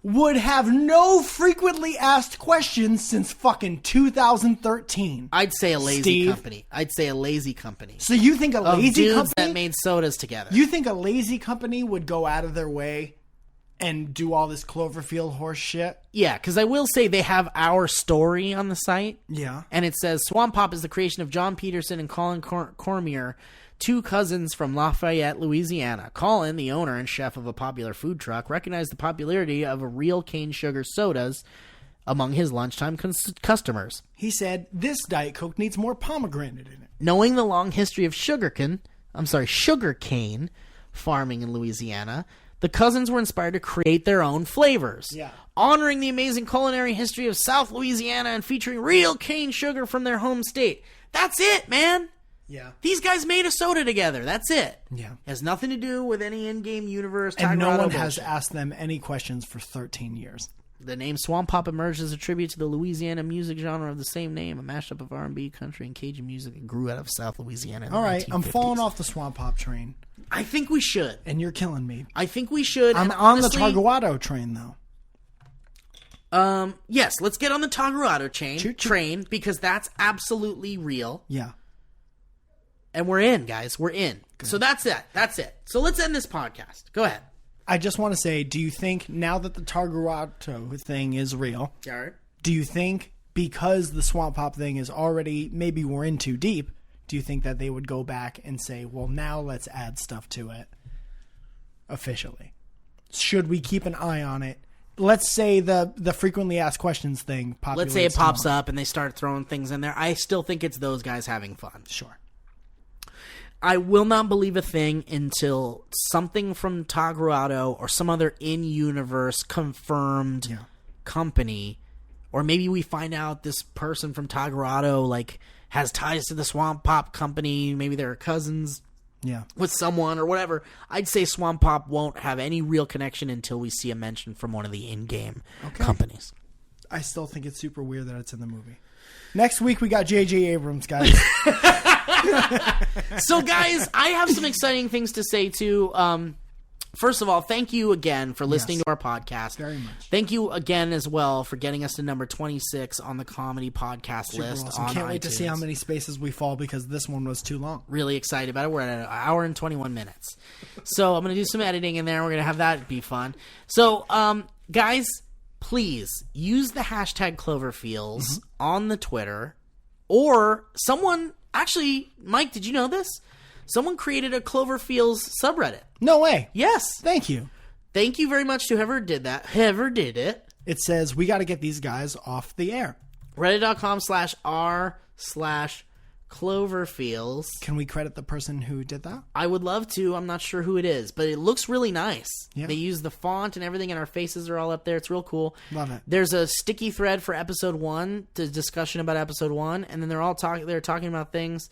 would have no frequently asked questions since fucking 2013? I'd say a lazy company. I'd say a lazy company. So you think a lazy company that made sodas together? You think a lazy company would go out of their way and do all this Cloverfield horse shit? Yeah, because I will say they have our story on the site. Yeah. And it says, Swamp Pop is the creation of John Peterson and Colin Cormier, 2 cousins from Lafayette, Louisiana. Colin, the owner and chef of a popular food truck, recognized the popularity of real cane sugar sodas among his lunchtime customers. He said, this Diet Coke needs more pomegranate in it. Knowing the long history of sugarcane farming in Louisiana, the cousins were inspired to create their own flavors. Yeah. Honoring the amazing culinary history of South Louisiana and featuring real cane sugar from their home state. That's it, man. Yeah. These guys made a soda together. That's it. Yeah. It has nothing to do with any in-game universe. And no one has asked them any questions for 13 years. The name Swamp Pop emerged as a tribute to the Louisiana music genre of the same name, a mashup of R&B, country, and Cajun music that grew out of South Louisiana in the 1950s. All right, I'm falling off the Swamp Pop train. I think we should. And you're killing me. I think we should. I'm on the Tagarado train, though. Yes, let's get on the Tagarado train because that's absolutely real. Yeah. And we're in, guys. We're in. Good. So that's it. That's it. So let's end this podcast. Go ahead. I just want to say, do you think now that the Tagarado thing is real, Jared, do you think because the Swamp Pop thing is already, maybe we're in too deep, do you think that they would go back and say, well, now let's add stuff to it officially? Should we keep an eye on it? Let's say the frequently asked questions thing populates. Let's say it pops up and they start throwing things in there. I still think it's those guys having fun. Sure. I will not believe a thing until something from Tagarado or some other in-universe confirmed company, or maybe we find out this person from Tagarado has ties to the Swamp Pop company. Maybe they're cousins with someone or whatever. I'd say Swamp Pop won't have any real connection until we see a mention from one of the in-game companies. I still think it's super weird that it's in the movie. Next week, we got J.J. Abrams, guys. So, guys, I have some exciting things to say, too. First of all, thank you again for listening to our podcast. Very much. Thank you again as well for getting us to number 26 on the comedy podcast list awesome. on Can't wait iTunes. to see how many spaces we fall because this one was too long. Really excited about it. We're at an hour and 21 minutes. So I'm going to do some editing in there. We're going to have that be fun. So, guys, please use the hashtag Cloverfeels on the Twitter, or someone, actually, Mike, did you know this? Someone created a Cloverfields subreddit. No way. Yes. Thank you. Thank you very much to whoever did that. Whoever did it. It says, we got to get these guys off the air. Reddit.com/r/Cloverfields. Can we credit the person who did that? I would love to. I'm not sure who it is, but it looks really nice. Yeah. They use the font and everything, and our faces are all up there. It's real cool. Love it. There's a sticky thread for episode 1, the discussion about episode 1, and then they're talking about things.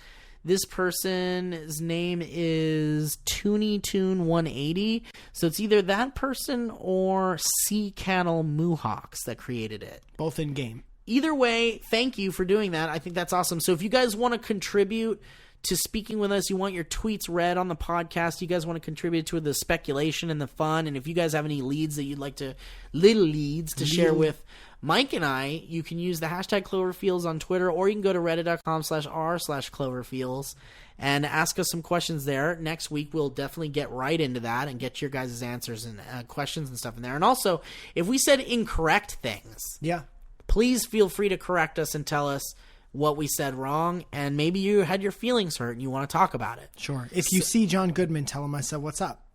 This person's name is TooneyToon180. So it's either that person or Sea Cattle Moohawks that created it. Both in game. Either way, thank you for doing that. I think that's awesome. So if you guys want to contribute to speaking with us, you want your tweets read on the podcast, you guys want to contribute to the speculation and the fun, and if you guys have any leads that you'd like to, share with Mike and I, you can use the hashtag Cloverfields on Twitter, or you can go to reddit.com/r/Cloverfields and ask us some questions there. Next week, we'll definitely get right into that and get your guys' answers and questions and stuff in there. And also, if we said incorrect things, please feel free to correct us and tell us what we said wrong, and maybe you had your feelings hurt and you want to talk about it. Sure. If you see John Goodman, tell him I said what's up.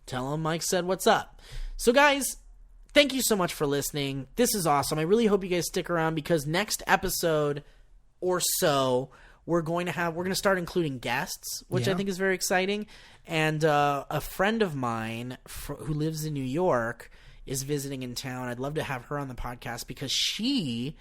Tell him Mike said what's up. So guys, thank you so much for listening. This is awesome. I really hope you guys stick around, because next episode or so we're going to start including guests, which I think is very exciting. And a friend of mine who lives in New York is visiting in town. I'd love to have her on the podcast, because she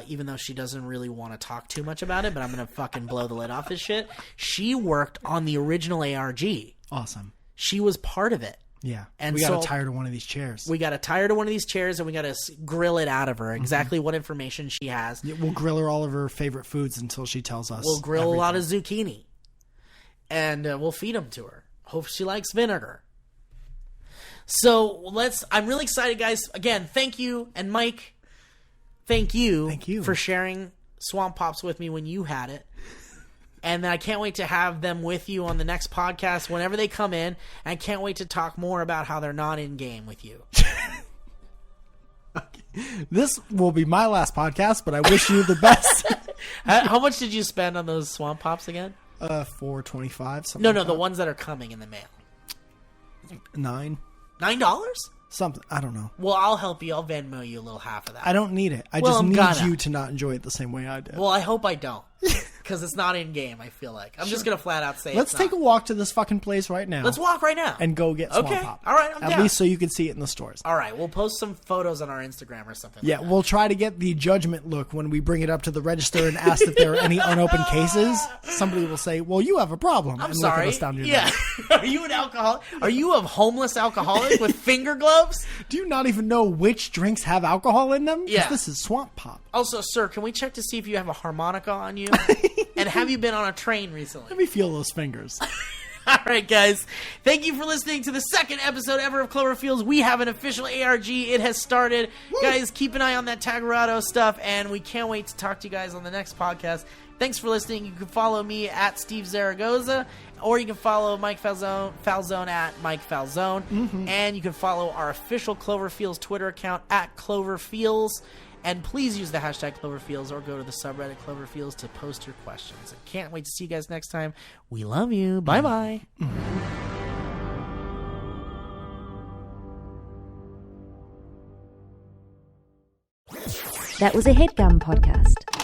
even though she doesn't really want to talk too much about it, but I'm going to fucking blow the lid off this shit. She worked on the original ARG. Awesome. She was part of it. Yeah. And we got tired of one of these chairs. We got tired of one of these chairs, and we got to grill it out of her. Exactly what information she has. Yeah, we'll grill her all of her favorite foods until she tells us. We'll grill a lot of zucchini. And we'll feed them to her. Hope she likes vinegar. So I'm really excited, guys. Again, thank you. And Mike, thank you for sharing Swamp Pops with me when you had it. And I can't wait to have them with you on the next podcast whenever they come in. And I can't wait to talk more about how they're not in game with you. This will be my last podcast, but I wish you the best. How much did you spend on those Swamp Pops again? $4.25. No, the ones that are coming in the mail. $9. $9? Something. I don't know. Well, I'll help you. I'll Venmo you a little half of that. I don't need it. I just need you to not enjoy it the same way I did. Well, I hope I don't. Because it's not in game, I feel like. I'm just going to flat out say Let's take a walk to this fucking place right now. Let's walk right now. And go get Swamp Pop. All right, I'm down. At least so you can see it in the stores. All right, we'll post some photos on our Instagram or something. Yeah, we'll try to get the judgment look when we bring it up to the register and ask if there are any unopened cases. Somebody will say, well, you have a problem. I'm sorry. Look at us down your neck. Are you an alcoholic? Are you a homeless alcoholic with finger gloves? Do you not even know which drinks have alcohol in them? Yeah. This is Swamp Pop. Also, sir, can we check to see if you have a harmonica on you? And have you been on a train recently? Let me feel those fingers. All right, guys. Thank you for listening to the second episode ever of Cloverfields. We have an official ARG. It has started. Woo! Guys, keep an eye on that Tagarado stuff, and we can't wait to talk to you guys on the next podcast. Thanks for listening. You can follow me at Steve Zaragoza, or you can follow Mike Falzone at Mike Falzone. Mm-hmm. And you can follow our official Cloverfields Twitter account at Cloverfields. And please use the hashtag Cloverfields, or go to the subreddit Cloverfields to post your questions. I can't wait to see you guys next time. We love you. Bye-bye. That was a HeadGum podcast.